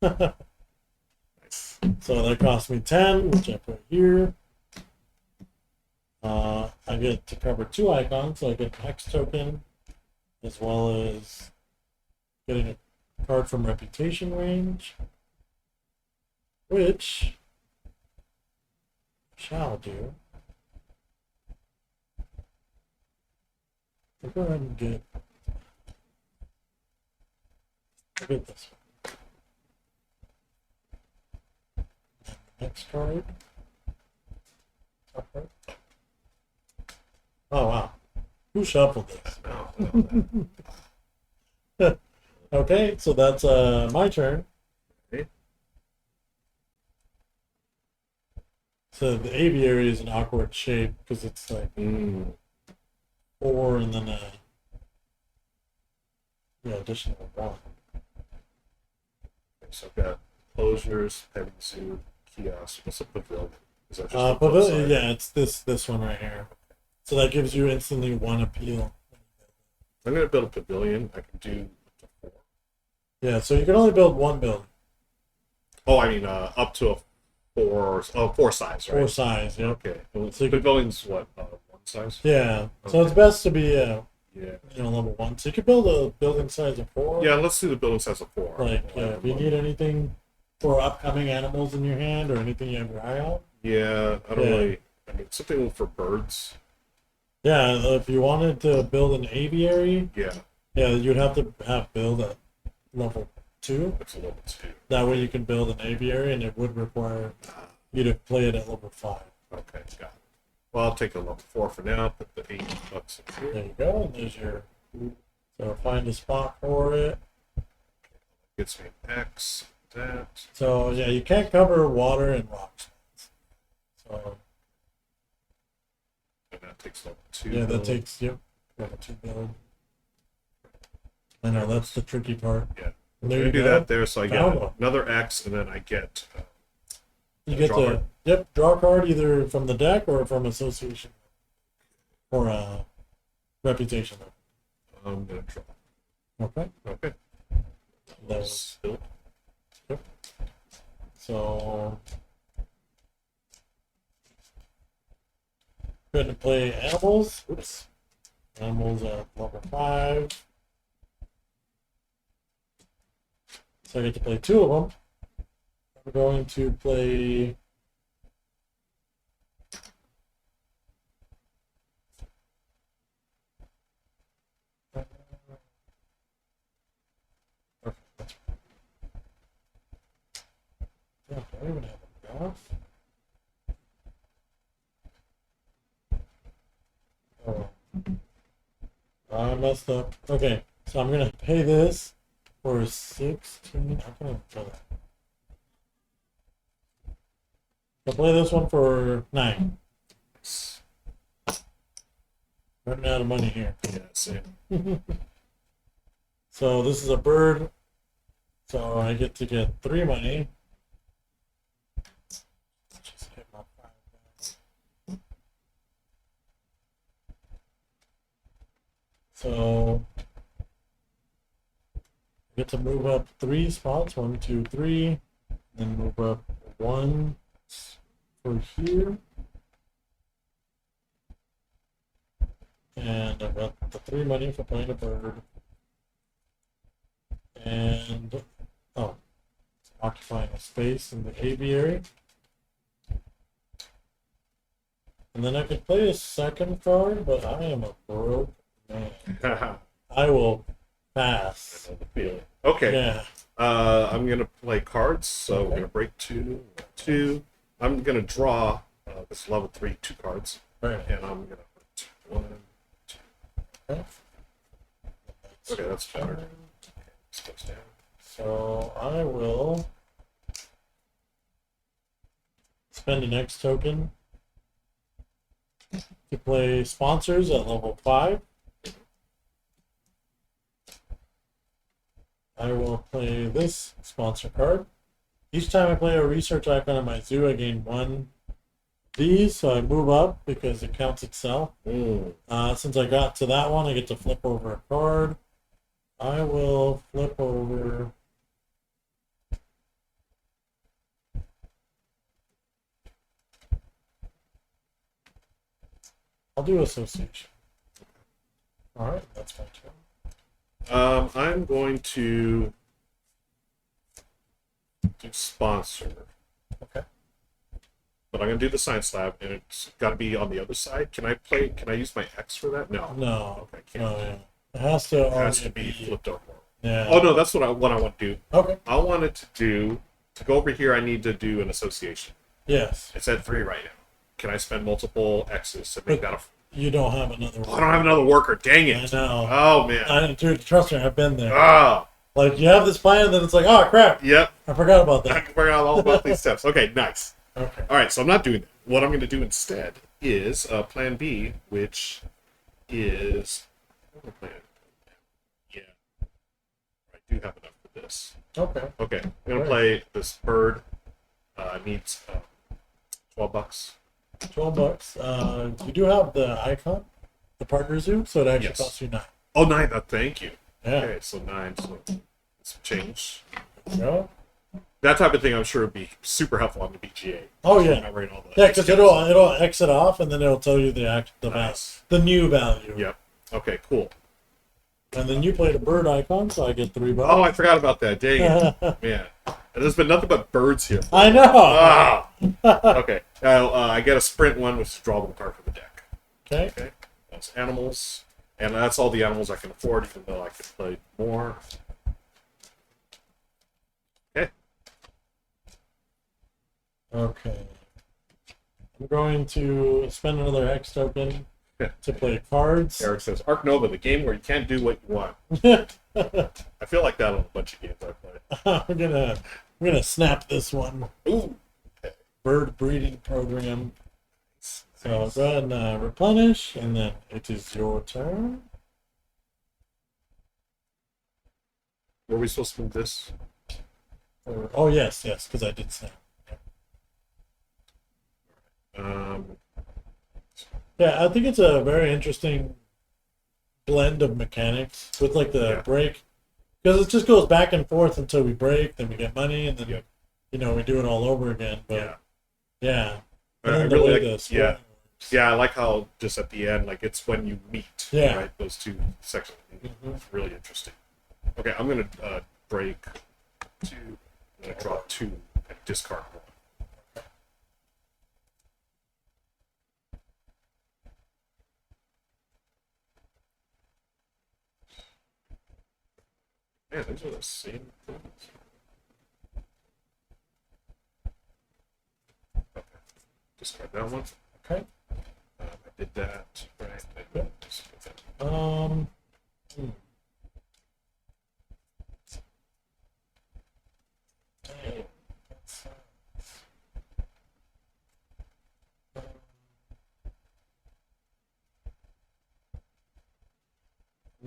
Nice. So that cost me 10, which I put here. I get to cover 2 icons, so I get an X token, as well as getting a card from reputation range, which shall do. I'll go ahead and I'll get this one. And the next card. Top card. Oh wow. Who shuffled this? No. Okay, so that's my turn. Okay. So the aviary is an awkward shape because it's like 4 and then additional 1. So I've got closures, petting zoo, kiosk. What's a pavilion? Is that just a Pavilion, outside? yeah, it's this one right here. So that gives you instantly 1 appeal. I'm gonna build a pavilion. I can do up to 4. Yeah, so you can only build 1 building. Oh, I mean up to a 4 size, right? 4 size, yeah. Okay. Well, So you could- pavilion's what? 1 size? Yeah, so Okay. it's best to be Yeah. level 1. So you could build a building size of 4. Yeah, let's do the building size of 4. Like, if you need anything for upcoming animals in your hand or anything you have your eye on. Yeah, I don't Yeah. really. I mean, something for birds. Yeah, if you wanted to build an aviary, Yeah, you'd have to build at level 2. that's a level 2. That way you can build an aviary, and it would require you to play it at level 5. Okay, got it. Well, I'll take a level 4 for now. Put the $8 in here. There you go, and there's your. So find a spot for it. Gets me an X. That. So yeah, you can't cover water and rocks. So And that takes level 2. yeah, that build. takes level 2 build. I know that's the tricky part. Yeah. And there I'm you gonna do go. that there, so I Found get one. another X, and then I get. You get draw to card. draw a card either from the deck or from association or reputation. I'm gonna draw. Okay. Okay. That was, Build. so going to play animals. Oops. Animals at level 5. So I get to play 2 of them. I'm going to play. Okay, that's right. Yeah, I don't even have enough. Oh. I messed up. Okay, so I'm gonna pay this for 16. How can I play that? I'll play this one for 9. Running out of money here. Yeah, same. So this is a bird. So I get to get 3 money. Just hit my 5 back. So I get to move up 3 spots. 1, 2, 3. Then move up 1 for here. And I've got the 3 money for playing a bird. And occupying a space in the aviary. And then I could play a second card, but I am a broke man. I will pass. I know the feeling. Okay. Yeah. I'm gonna play cards, so we're gonna break 2, 2. I'm gonna draw this level 3 2 cards, Right. and I'm gonna put 1, 2. Okay. Okay, that's better. This goes down. So I will spend an X token to play sponsors at level 5. I will play this sponsor card. Each time I play a research icon in my zoo, I gain one these, so I move up because it counts itself. Since I got to that one, I get to flip over a card. I will flip over. I'll do association. All right, that's my turn. I'm going to do sponsor. Okay. But I'm going to do the science lab, and it's got to be on the other side. Can I use my X for that? No. No. Okay, can't. No, yeah. It has to. It has to be flipped over. Yeah. Oh, no, that's what I want to do. Okay. I want it to go over here, I need to do an association. Yes. It's at 3 right now. Can I spend multiple X's to make that a... You don't have another Oh, I don't have another worker. Dang I it. know. Oh, man. Dude, trust me, I've been there. Ah. Like, you have this plan, and then it's like, oh, crap. Yep. I forgot about I that. forgot all about these steps. Okay, nice. Okay. All right, so I'm not doing that. What I'm going to do instead is plan B, which is... Yeah. I do have enough for this. Okay. Okay, I'm going to play this bird. Needs $12. $12. You do have the icon, the partner zoo, so it actually Yes. costs you 9. Oh, 9. Thank you. Yeah. Okay, so 9. So some change. Yeah. That type of thing, I'm sure, would be super helpful on the BGA. Oh, yeah. Remembering all the Yeah, because it'll exit off, and then it'll tell you the Nice. the new value. Yep. Okay, cool. And then you played a bird icon, so I get $3. Oh, I forgot about that. Dang it. Man. There's been nothing but birds here. I know. Ah. Okay. I get a sprint one, which is drawable card for the deck. Okay. Okay. That's animals. And that's all the animals I can afford, even though I could play more. Okay. Okay. I'm going to spend another X token to play cards. Eric says, Ark Nova, the game where you can't do what you want. I feel like that on a bunch of games I play. I'm gonna snap this one. Ooh. Okay. Bird breeding program. So go ahead and replenish, and then it is your turn. Were we supposed to move this? Oh yes, because I did snap. Yeah, I think it's a very interesting blend of mechanics with like the break, because it just goes back and forth until we break, then we get money, and then we do it all over again. But yeah. And I then the really way like, the scoring works. I like how just at the end, like it's when you meet, right? Those two sections. It's really interesting. Okay, I'm gonna break 2. I'm gonna draw 2 and discard 1. Man, these are the same things. Okay, discard that one. Okay. I did that, right? I did that. I'm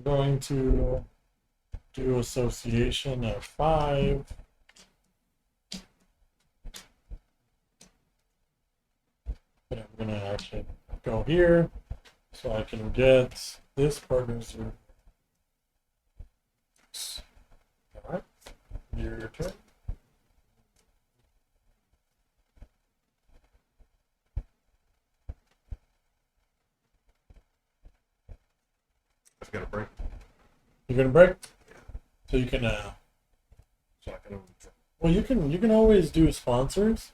going to do association of 5. But I'm gonna actually go here so I can get this partner's group. Alright. Your turn. I've got a break. You're gonna break? So you can So I can well you can always do sponsors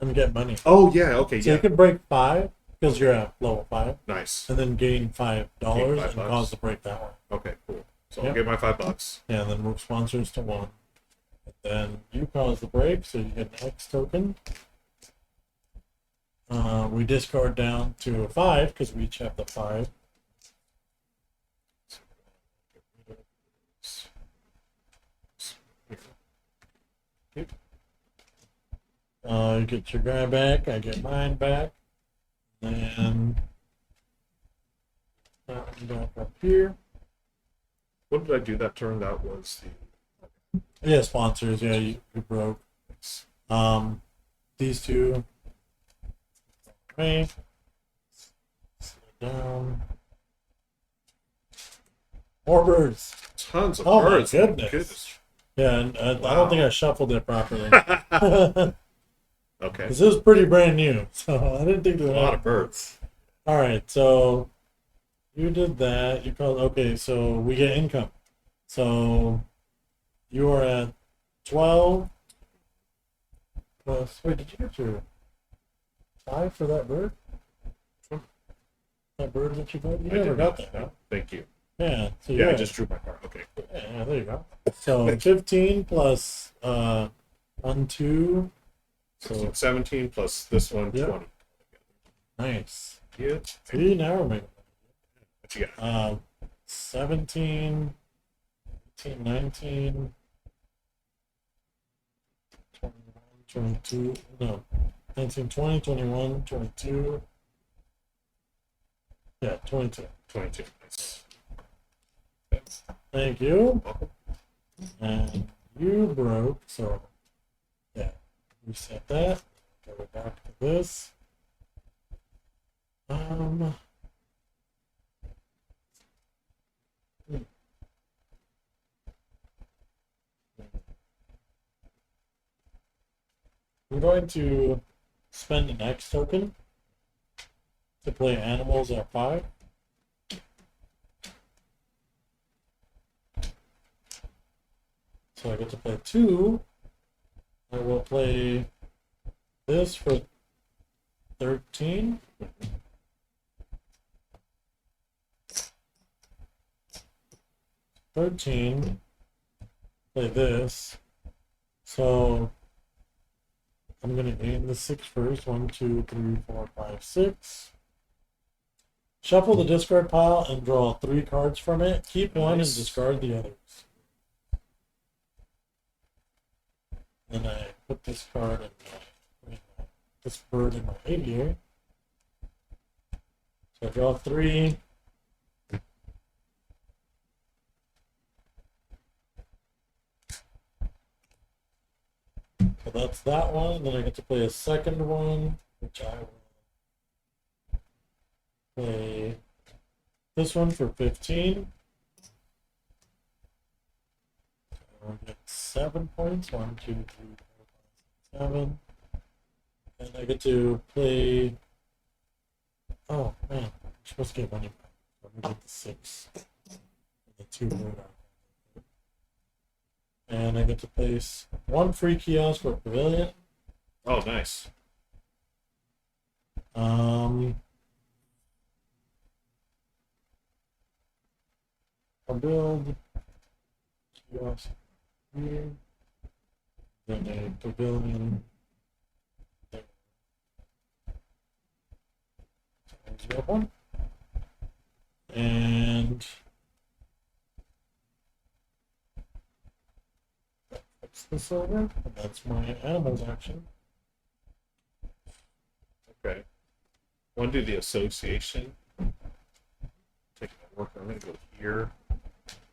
and get money. Oh yeah, okay, So yeah. you can break 5 because you're at level 5. Nice. And then gain $5 Gain and $5. cause the break that way. Okay, cool. So Yep. I'll get my $5. Yeah, and then move sponsors to 1. And then you cause the break, so you get an X token. We discard down to a 5 because we each have the 5. You get your guy back, I get mine back. And back up here. What did I do that turn? That was the Yeah, sponsors. Yeah, you broke. These two. Right. Sit down. More birds. Tons of Oh my birds. goodness. Yeah, and I don't think I shuffled it properly. Okay. This is pretty brand new, so I didn't think there A were lot of birds. All right, so you did that. You called. Okay, so we get income. So you are at 12 plus. Wait, did you get your 5 for that bird? That bird that you got? You never got that. No, thank you. Yeah. So Yeah, yeah, I just drew my card. Okay, cool. yeah, there you go. So 15 plus 1, 2. 16, So 17 plus this one, Yeah. 20. nice. Yeah. See, now we're making. What you got? 17, 18, 19, 21, 22, no, 19, 20, 21, 22. Yeah, 22. 22. Nice. Thank you. Welcome. And you broke, so yeah, reset that. Go back to this. I'm going to spend an X token to play animals at 5. So I get to play 2. I will play this for 13. Play this. So I'm gonna gain the 6 first. 1, 2, 3, 4, 5, 6. Shuffle the discard pile and draw 3 cards from it. Keep one and Nice. discard the others. Then I put this card in this bird in my aviary. So I draw 3. So that's that one. Then I get to play a second one, which I will play this one for 15. I'll get 7 points. 1, 2, 3, 4, 5, 6, 7. And I get to play. Oh man, I'm supposed to get money back. I'm gonna get the 6. The 2 bird out. And I get to place 1 free kiosk for Pavilion. Oh, nice. I'll build kiosk here. Then a pavilion there. There's that one. And fix this over. And that's my animals action. Okay. Want to do the association? Take a work. I'm going to go here.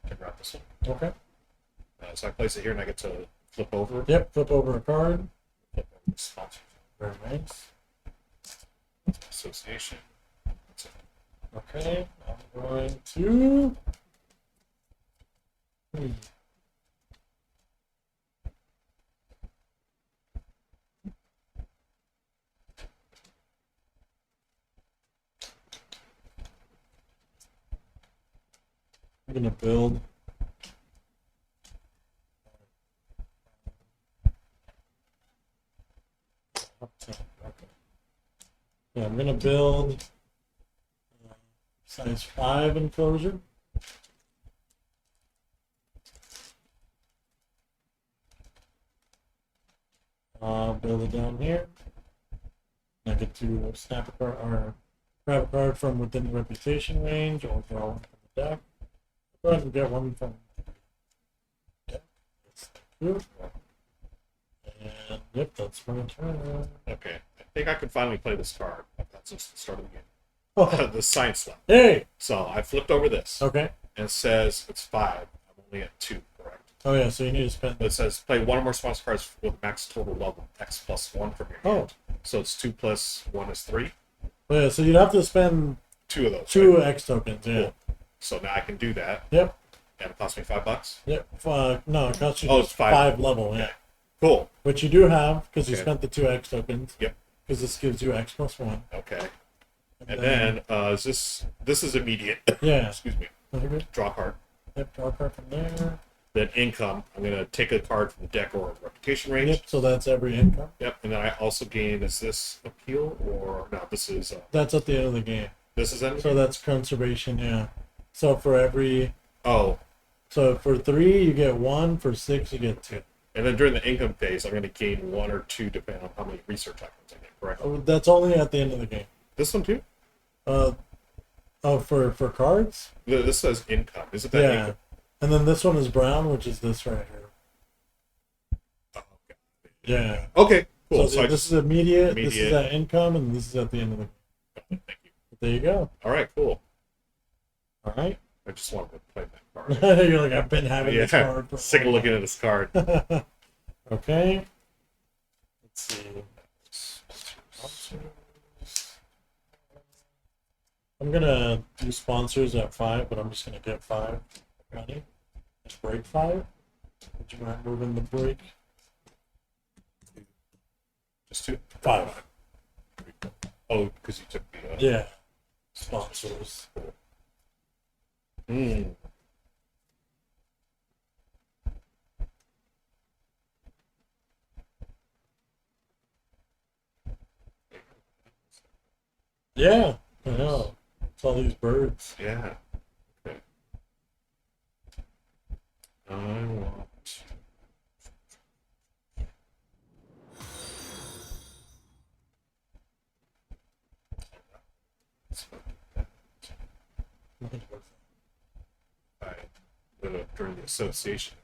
Can grab this one. Okay. So I place it here and I get to flip over. Yep, flip over a card. Flip over the sponsor. Very nice. Association. That's it. Okay, I'm going to. I'm gonna build. Okay. Yeah, I'm gonna build size 5 enclosure. Build it down here. I get to snap a card or grab a card from within reputation range or draw one from the deck. Go ahead and get one from the deck. That's two. And yep, that's my turn. Okay. I think I can finally play this card. That's just the start of the game. Oh, The science lab. hey! So I flipped over this. Okay. And it says it's 5. I'm only at 2, correct? Oh yeah, so you need to spend. It says play one or more sponsor cards with max total level X plus 1 from your Oh. hand. So it's 2 plus 1 is 3. Oh, yeah, so you'd have to spend 2 of those. two right? X tokens. Yeah. Cool. So now I can do that. Yep. And it costs me $5. Yep. No, it costs you Oh, just it's 5. level. Yeah. Okay. Cool. Which you do have because you Okay. spent the 2 X tokens. Yep. Because this gives you X plus 1. Okay. And then is this is immediate. Yeah. Excuse me. Okay. Draw a card. Yep. Draw a card from there. Then income. I'm gonna take a card from the deck or reputation range. Yep. So that's every income. Yep. And then I also gain. Is this appeal or no? This is That's at the end of the game. this is end. So that's conservation. Yeah. So for every. Oh, So for 3 you get 1. For 6 you get 2. and then during the income phase, I'm gonna gain 1 or 2 depending on how many research items I get. Correct. Oh, that's only at the end of the game. This one too. Oh, for cards. This says income. Is it that Yeah. income? And then this one is brown, which is this right here. Oh, okay. Yeah. Okay. Cool. So this is immediate. This is Immediate. at income, and this is at the end of the. Thank you. There you go. All right. Cool. All right. I just wanted to play that card. You're like, I've been having this Yeah. card for a Sick of while. looking at this card. Okay. Let's see. I'm gonna do sponsors at 5, but I'm just gonna get 5 money. Just break 5. Would you mind moving the break? Just 2. 5. Oh, because you took the. Yeah. Sponsors. Hmm. Yeah. I know. It's all these birds. Yeah. Okay. I want. During the association,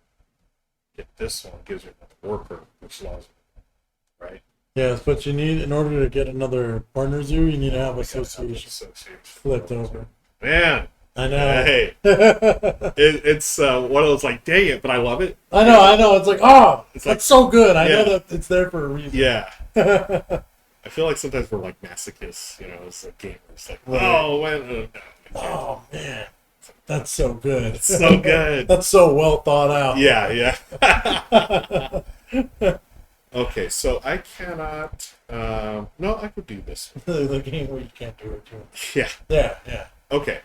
get this one gives you another worker, which allows you, right? Yes, but you need, in order to get another partner zoo, you need to have association flipped over. Man, I know. hey, it's one of those like, dang it, but I love it. I know. It's like, oh, It's it's like- like so good. I know Yeah. that it's there for a reason. Yeah, I feel like sometimes we're like masochists, you know, as a gamer. It's like, Right. oh, when, no. Oh man, that's so good. It's so good. That's so well thought out. Yeah. Okay, so I cannot. No, I could do this. The game where you can't do it too. Yeah. Yeah. Okay.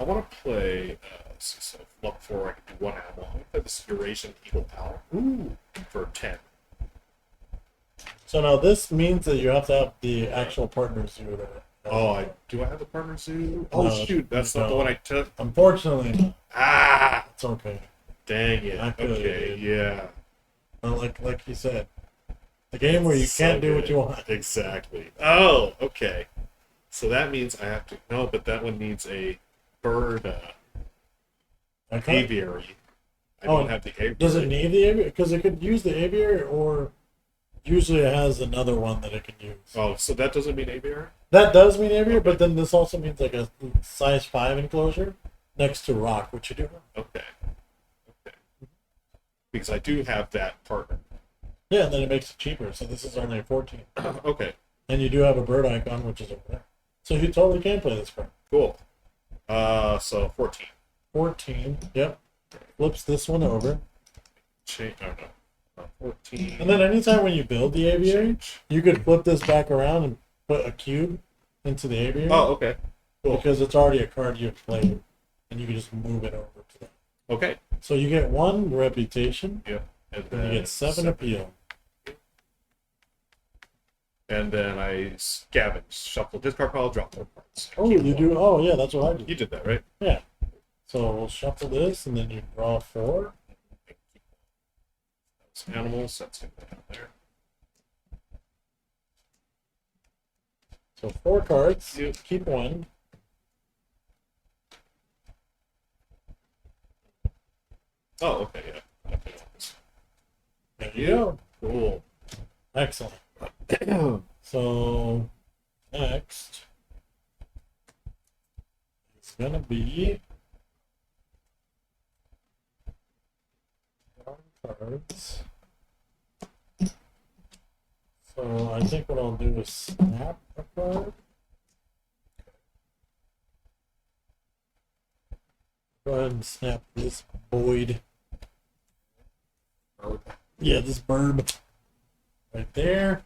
I want to play. Let's see, so level 4, I can do 1 animal. I'm gonna play this Eurasian Eagle Owl Ooh. for 10. So now this means that you have to have the actual partner zoo there. Oh, do I have the partner zoo? Oh No, shoot, that's not the no. one I took. Unfortunately, Ah, it's okay. dang it. I feel you, Okay, dude. yeah. Like you said, the game where you So can't do what good. you want. Exactly. Oh, okay. So that means I have to. No, but that one needs a bird Okay. aviary. I Oh, don't have the aviary. Does it need the aviary? Because it could use the aviary, or usually it has another one that it can use. Oh, so that doesn't mean aviary? That does mean aviary, but then this also means like a size 5 enclosure next to rock, which you do have. Okay. Because I do have that partner. Yeah, and then it makes it cheaper. So this is only a 14. Okay, And you do have a bird icon, which is over there. So you totally can play this card. cool. So 14. 14. Yep. Flips this one over. Change. Oh no. 14. And then anytime when you build the aviary, you could flip this back around and put a cube into the aviary. Oh, okay. Cool. Because it's already a card you've played. And you can just move it over to that. Okay. So you get 1 reputation, Yeah. And and you get 7 appeal. And then I scavenge, shuffle discard pile, drop more cards. Oh, you do? Oh, yeah, that's what I do. You did that, right? Yeah. So we'll shuffle this, and then you draw 4. Those animals, that's going down there. So 4 cards. Yep. Keep 1. Oh, okay, yeah. Okay. There you go. Cool. Excellent. So next it's gonna be cards. So I think what I'll do is snap a card. Go ahead and snap this Boyd. Yeah, this burb right there.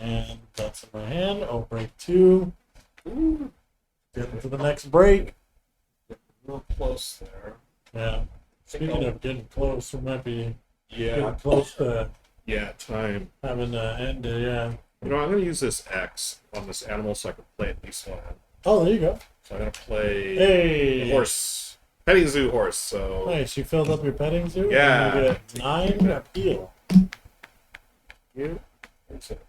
And that's in my hand. I'll break 2. Ooh, Get into the next break. real close there. Yeah. Speaking of getting close, we might be Yeah, getting close to yeah, time. having to end it, yeah. You know, I'm gonna use this X on this animal so I can play at least one. Oh, there you go. So I'm gonna play Hey! horse, petting zoo horse. So Nice, you filled up your petting zoo? Yeah. And you get 9 appeal. you, where's it?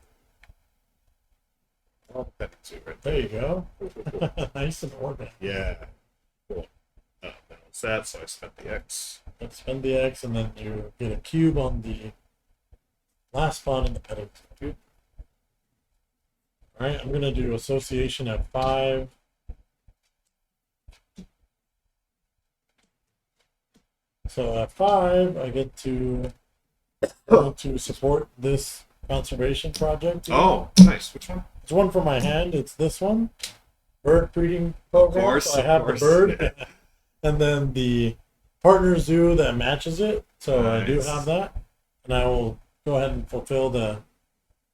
Oh, petting zoo right There there. you go. Cool, cool, cool. Nice and organized. Yeah, cool. That was that. So I spent the X. Let's spend the X, and then you get a cube on the last spawn in the petting zoo. Alright, I'm going to do association at 5. So at 5, I get to go to support this conservation project. Oh, nice. Which one? It's one for my hand. It's this one. Bird breeding program. course, So I have of the course. bird. And then the partner zoo that matches it. So I do Nice. have that. And I will go ahead and fulfill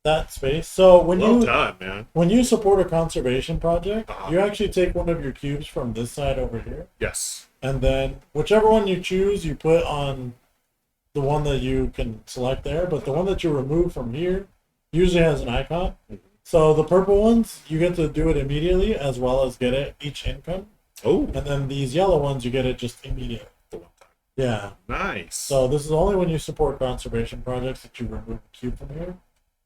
that space. So when Well you done, man. when you support a conservation project, Uh-huh. you actually take one of your cubes from this side over here. Yes. And then whichever one you choose, you put on the one that you can select there. But the one that you remove from here usually has an icon. Mhm. So the purple ones, you get to do it immediately as well as get it each income. Oh, And then these yellow ones, you get it just immediate. the one time. Yeah. Nice. So this is only when you support conservation projects that you remove a cube from here.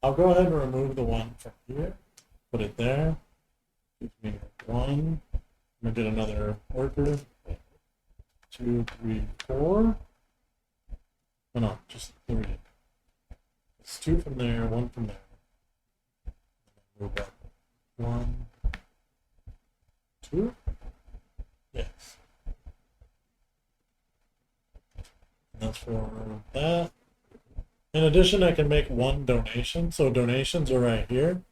I'll go ahead and remove the one from here. Put it there. Gives me 1. I'm gonna get another worker. 2, 3, 4. Oh, no, just 3. It's 2 from there, 1 from there. Move up. 1, 2. Yes. And that's for that. In addition, I can make 1 donation. So donations are right here.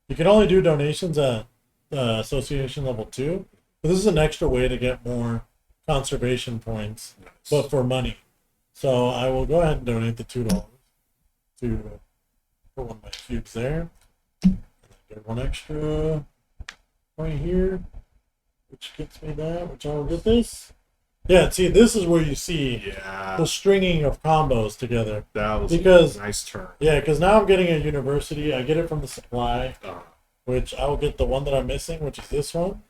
You can only do donations at association level 2. But this is an extra way to get more conservation points, Nice. but for money. So I will go ahead and donate the $2 to put one of my cubes there. And then get 1 extra right here, which gets me that, which I will get this. Yeah, see, this is where you see Yeah, the stringing of combos together. that was because- a nice turn. Yeah, because now I'm getting a university. I get it from the supply, Uh, which I will get the one that I'm missing, which is this one.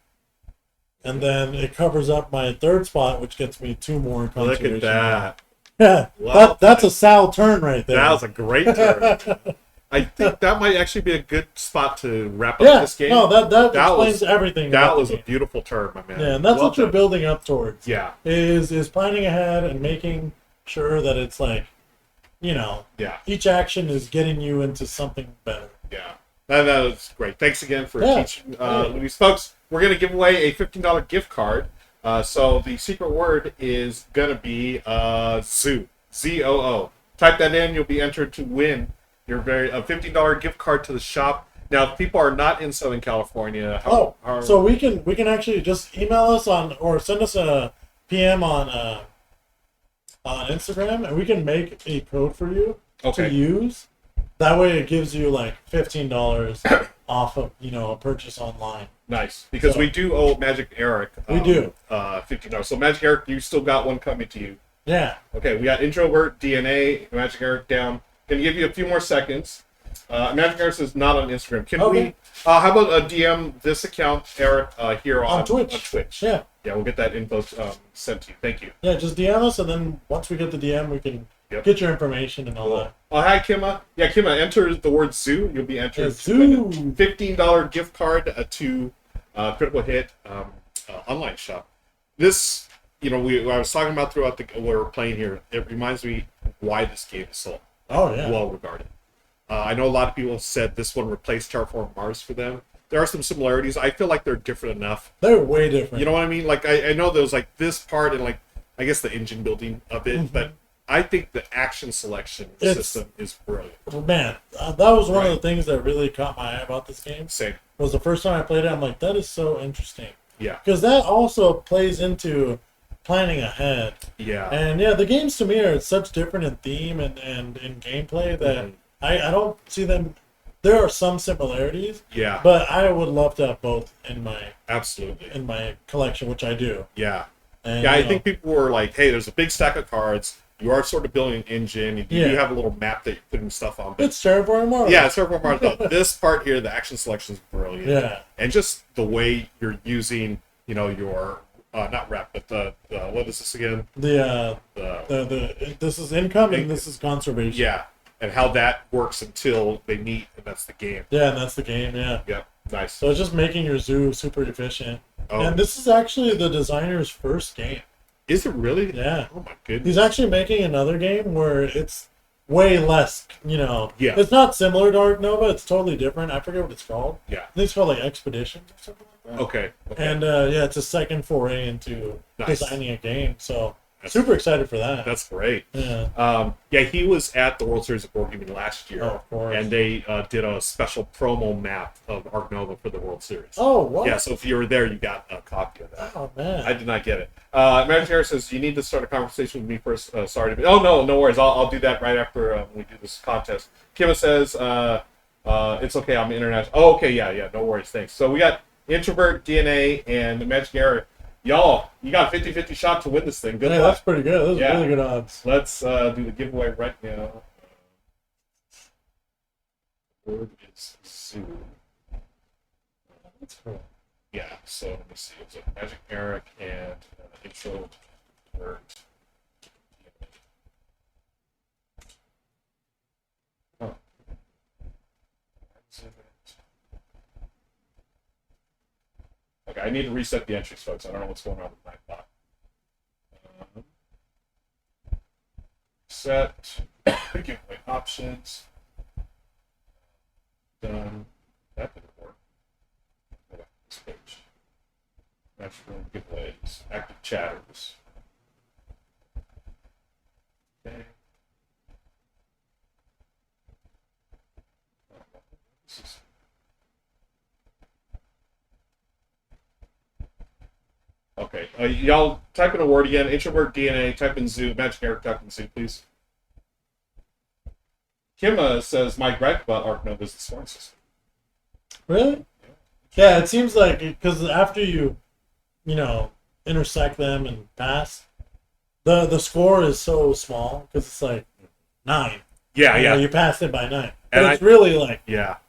And then it covers up my 3rd spot, which gets me 2 more look conservation. at that. Yeah, Wow. that's a Sal turn right there. That was a great turn. I think that might actually be a good spot to wrap up yeah, this game. no, that That explains was- everything. that about was the a game. beautiful turn, my man. Yeah, and that's Well what you're done. building up towards. Yeah, Is planning ahead and making sure that it's like, you know, yeah, each action is getting you into something better. yeah. That was great. Thanks again for Yeah. teaching Hey. Luis. Folks, we're going to give away a $15 gift card. So the secret word is going to be zoo. ZOO. Type that in. You'll be entered to win your a $15 gift card to the shop. Now, if people are not in Southern California, So we can actually just email us on or send us a PM on Instagram, and we can make a code for you to okay. use. That way, it gives you like $15 off of a purchase online. Nice, because So- we do owe Magic Eric. We do. $15. So Magic Eric, you still got one coming to you. Yeah. Okay, we got introvert, DNA, Magic Eric down. Gonna give you a few more seconds. Magic Eric is not on Instagram. Can Okay. we? How about a DM this account, Eric, here on Twitch. On Twitch. Yeah. Yeah, we'll get that info sent to you. Thank you. Yeah. Just DM us, and then once we get the DM, we can Yep. get your information and all that. Oh, hi, Kima. Yeah, Kima, enter the word zoo. You'll be entered Yeah, to win a zoo. $15 gift card to Critical Hit online shop. This, I was talking about throughout what we were playing here. It reminds me why this game is so Oh yeah. well regarded. I know a lot of people have said this one replaced Terraform Mars for them. There are some similarities. I feel like they're different enough. They're way different. You know what I mean? Like I know there's like this part and like I guess the engine building of it, Mhm. but I think the action selection system is brilliant. Man, that was one of the things that really caught my eye about this game. Same. Was the first time I played it, I'm like, that is so interesting. Yeah. Because that also plays into planning ahead. Yeah. And yeah, the games to me are such different in theme and in gameplay that I don't see them. There are some similarities. Yeah. But I would love to have both in my collection, which I do. Yeah. And, I think people were like, hey, there's a big stack of cards. You are sort of building an engine. You do have a little map that you're putting stuff on. But it's Terraforming Mars. Yeah, it's Terraforming Mars. This part here, the action selection is brilliant. Yeah. And just the way you're using, your not rep, but the what is this again? This is income and this is conservation. Yeah, and how that works until they meet, and that's the game. Yeah, and that's the game. Yeah. Yep. Nice. So it's just making your zoo super efficient. Oh. And this is actually the designer's first game. Is it really? Yeah. Oh my goodness. He's actually making another game where it's way less, Yeah. It's not similar to Ark Nova. It's totally different. I forget what it's called. Yeah. I think it's called like Expeditions or something like that. Okay. And it's a second foray into designing a game. So super excited for that. That's great. Yeah. He was at the World Series of Board Gaming last year. Oh, of course. And they did a special promo map of Ark Nova for the World Series. Oh, what? Yeah, so if you were there, you got a copy of that. Oh, man. I did not get it. Magic Harris says, you need to start a conversation with me first. Sorry to be... Oh, no worries. I'll do that right after we do this contest. Kimma says, it's okay, I'm international. Oh, okay, yeah, no worries, thanks. So we got Introvert, DNA, and Magic Harris. Y'all, you got a 50-50 shot to win this thing. Good luck. That's pretty good. Those are really good odds. Let's do the giveaway right now. Word is Zoom. That's cool. Yeah, so let me see. It's a Magic Eric and Intro Word. Oh. Okay, I need to reset the entries, folks. I don't know what's going on with my bot. Set giveaway options. Done. That didn't work. Go back to this page. Natural giveaways. Active chatters. Okay. This is... Okay, y'all type in a word again. Introvert DNA. Type in zoo. Magic Eric. Type in zoo, please. Kimma says my gripe about Ark Nova is the scoring system. Really? Yeah, it seems like because after you intersect them and pass, the score is so small because it's like 9. Yeah. You passed it by 9, but and it's really like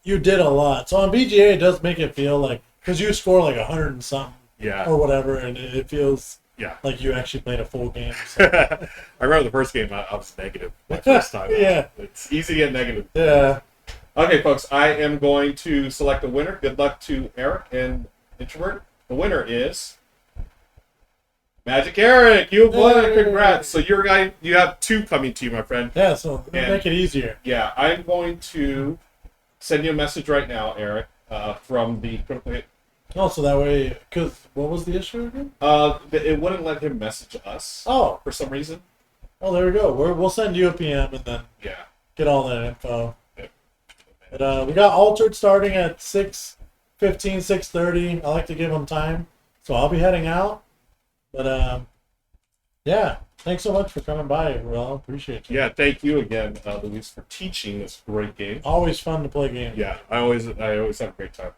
you did a lot. So on BGA, it does make it feel like because you score like 100 and something. Yeah. Or whatever, and it feels like you actually played a full game. So. I remember the first game, I was negative my first time. Yeah. It's easy to get negative. Yeah. Okay, folks, I am going to select a winner. Good luck to Eric and Introvert. The winner is Magic Eric. You have won. Congrats. So you have 2 coming to you, my friend. Yeah, so make it easier. Yeah, I'm going to send you a message right now, Eric, from the Critical Hit. Oh, so that way, because what was the issue again? It wouldn't let him message us. Oh. For some reason. Oh, there we go. We'll send you a PM and then get all that info. Yep. But we got Altered starting at 6:15, 6:30. I like to give them time. So I'll be heading out. But, thanks so much for coming by. Well, appreciate you. Yeah, thank you again, Luis, for teaching this great game. Always fun to play games. Yeah, I always have a great time.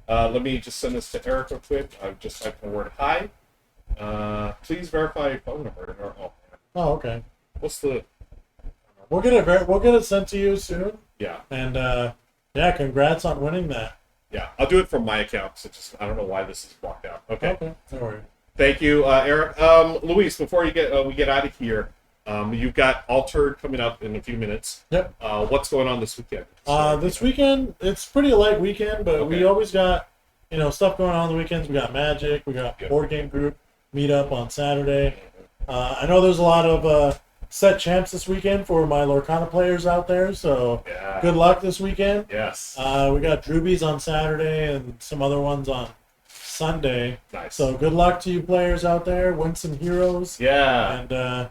Let me just send this to Eric real quick. I've just typed the word hi. Please verify your phone number. Oh, okay. What's the? We'll get it sent to you soon. Yeah. And congrats on winning that. Yeah, I'll do it from my account. So I don't know why this is blocked out. Okay. No worries. Thank you, Eric. Luis, before we get out of here, you've got Altered coming up in a few minutes. Yep. What's going on this weekend? This weekend, it's pretty light weekend, but we always got stuff going on the weekends. We got Magic, we got board game group meetup on Saturday. I know there's a lot of set champs this weekend for my Lorcana players out there, so good luck this weekend. Yes. We got Droobies on Saturday and some other ones on Sunday. Nice. So good luck to you players out there. Win some heroes. Yeah. And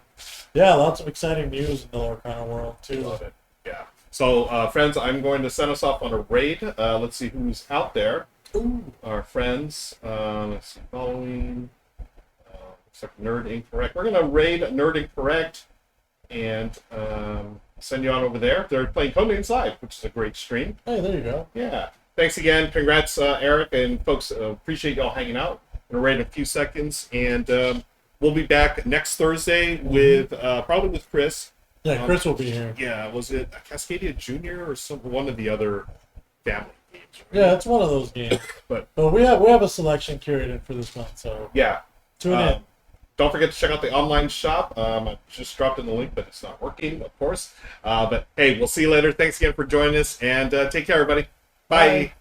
yeah, lots of exciting news in the Lorcana world too. Love it. Yeah. So, friends, I'm going to send us off on a raid. Let's see who's out there. Ooh. Our friends. Let's see. Following. Looks like Nerd Incorrect. We're going to raid Nerd Incorrect and send you on over there. They're playing Codenames Live, which is a great stream. Hey, there you go. Yeah. Thanks again. Congrats, Eric. And folks, appreciate y'all hanging out. I'm going to raid in a few seconds. And we'll be back next Thursday with probably with Chris. Yeah, Chris will be here. Yeah, was it Cascadia Junior or one of the other family games? Right? Yeah, it's one of those games. But we have a selection curated for this month, so yeah, tune in. Don't forget to check out the online shop. I just dropped in the link, but it's not working, of course. But hey, we'll see you later. Thanks again for joining us, and take care, everybody. Bye. Bye.